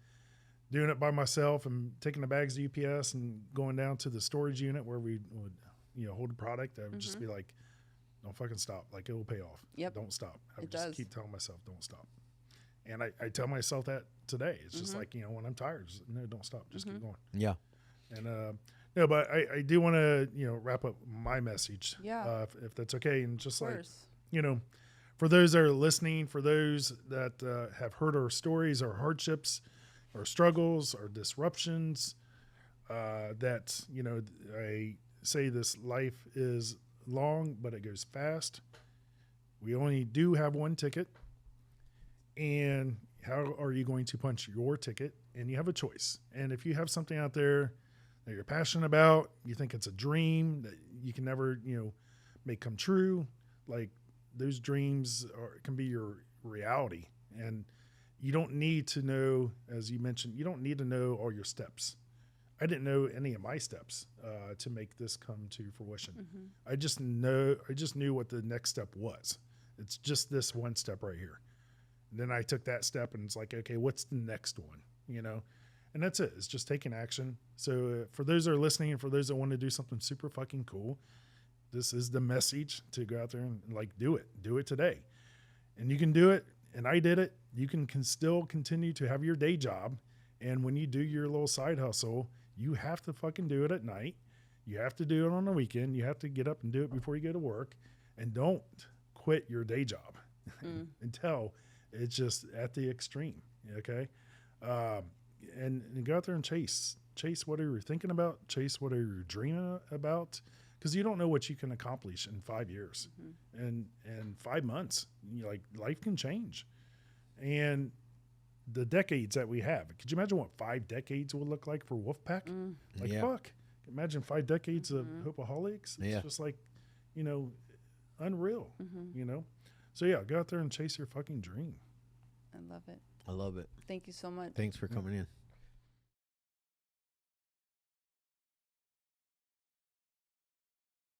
doing it by myself and taking the bags to UPS and going down to the storage unit where we would, you know, hold the product. I would just be like, don't fucking stop. Like, it will pay off. Yep. Don't stop. I would It just does. keep telling myself, don't stop. And I tell myself that today. It's just like, you know, when I'm tired, just, no, don't stop. Just keep going. Yeah. And, no, but I do want to, you know, wrap up my message. Yeah. If that's okay. And just Of like, course. you know, for those that are listening, for those that have heard our stories, our hardships, our struggles, our disruptions, that, you know, I say this life is long, but it goes fast. We only do have one ticket. And how are you going to punch your ticket? And you have a choice. And if you have something out there that you're passionate about, you think it's a dream that you can never, you know, make come true, like those dreams can be your reality. And you don't need to know, as you mentioned, you don't need to know all your steps. I didn't know any of my steps to make this come to fruition. I just knew what the next step was. It's just this one step right here. And then I took that step and it's like, okay, what's the next one? You know, and that's it. It's just taking action. So for those that are listening and for those that want to do something super fucking cool, this is the message to go out there and like do it today. And you can do it. And I did it. You can still continue to have your day job. And when you do your little side hustle, you have to fucking do it at night. You have to do it on the weekend. You have to get up and do it before you go to work. And don't quit your day job until it's just at the extreme. Okay. And go out there and chase whatever you're thinking about, chase whatever you're dreaming about. Because you don't know what you can accomplish in 5 years and 5 months. You know, like life can change. And the decades that we have, could you imagine what 5 decades will look like for Wolfpak? Like, Yeah. fuck. Imagine 5 decades of Hopeaholics. It's Yeah. just like, you know, unreal, you know? So, yeah, go out there and chase your fucking dream. I love it. I love it. Thank you so much. Thanks for coming in.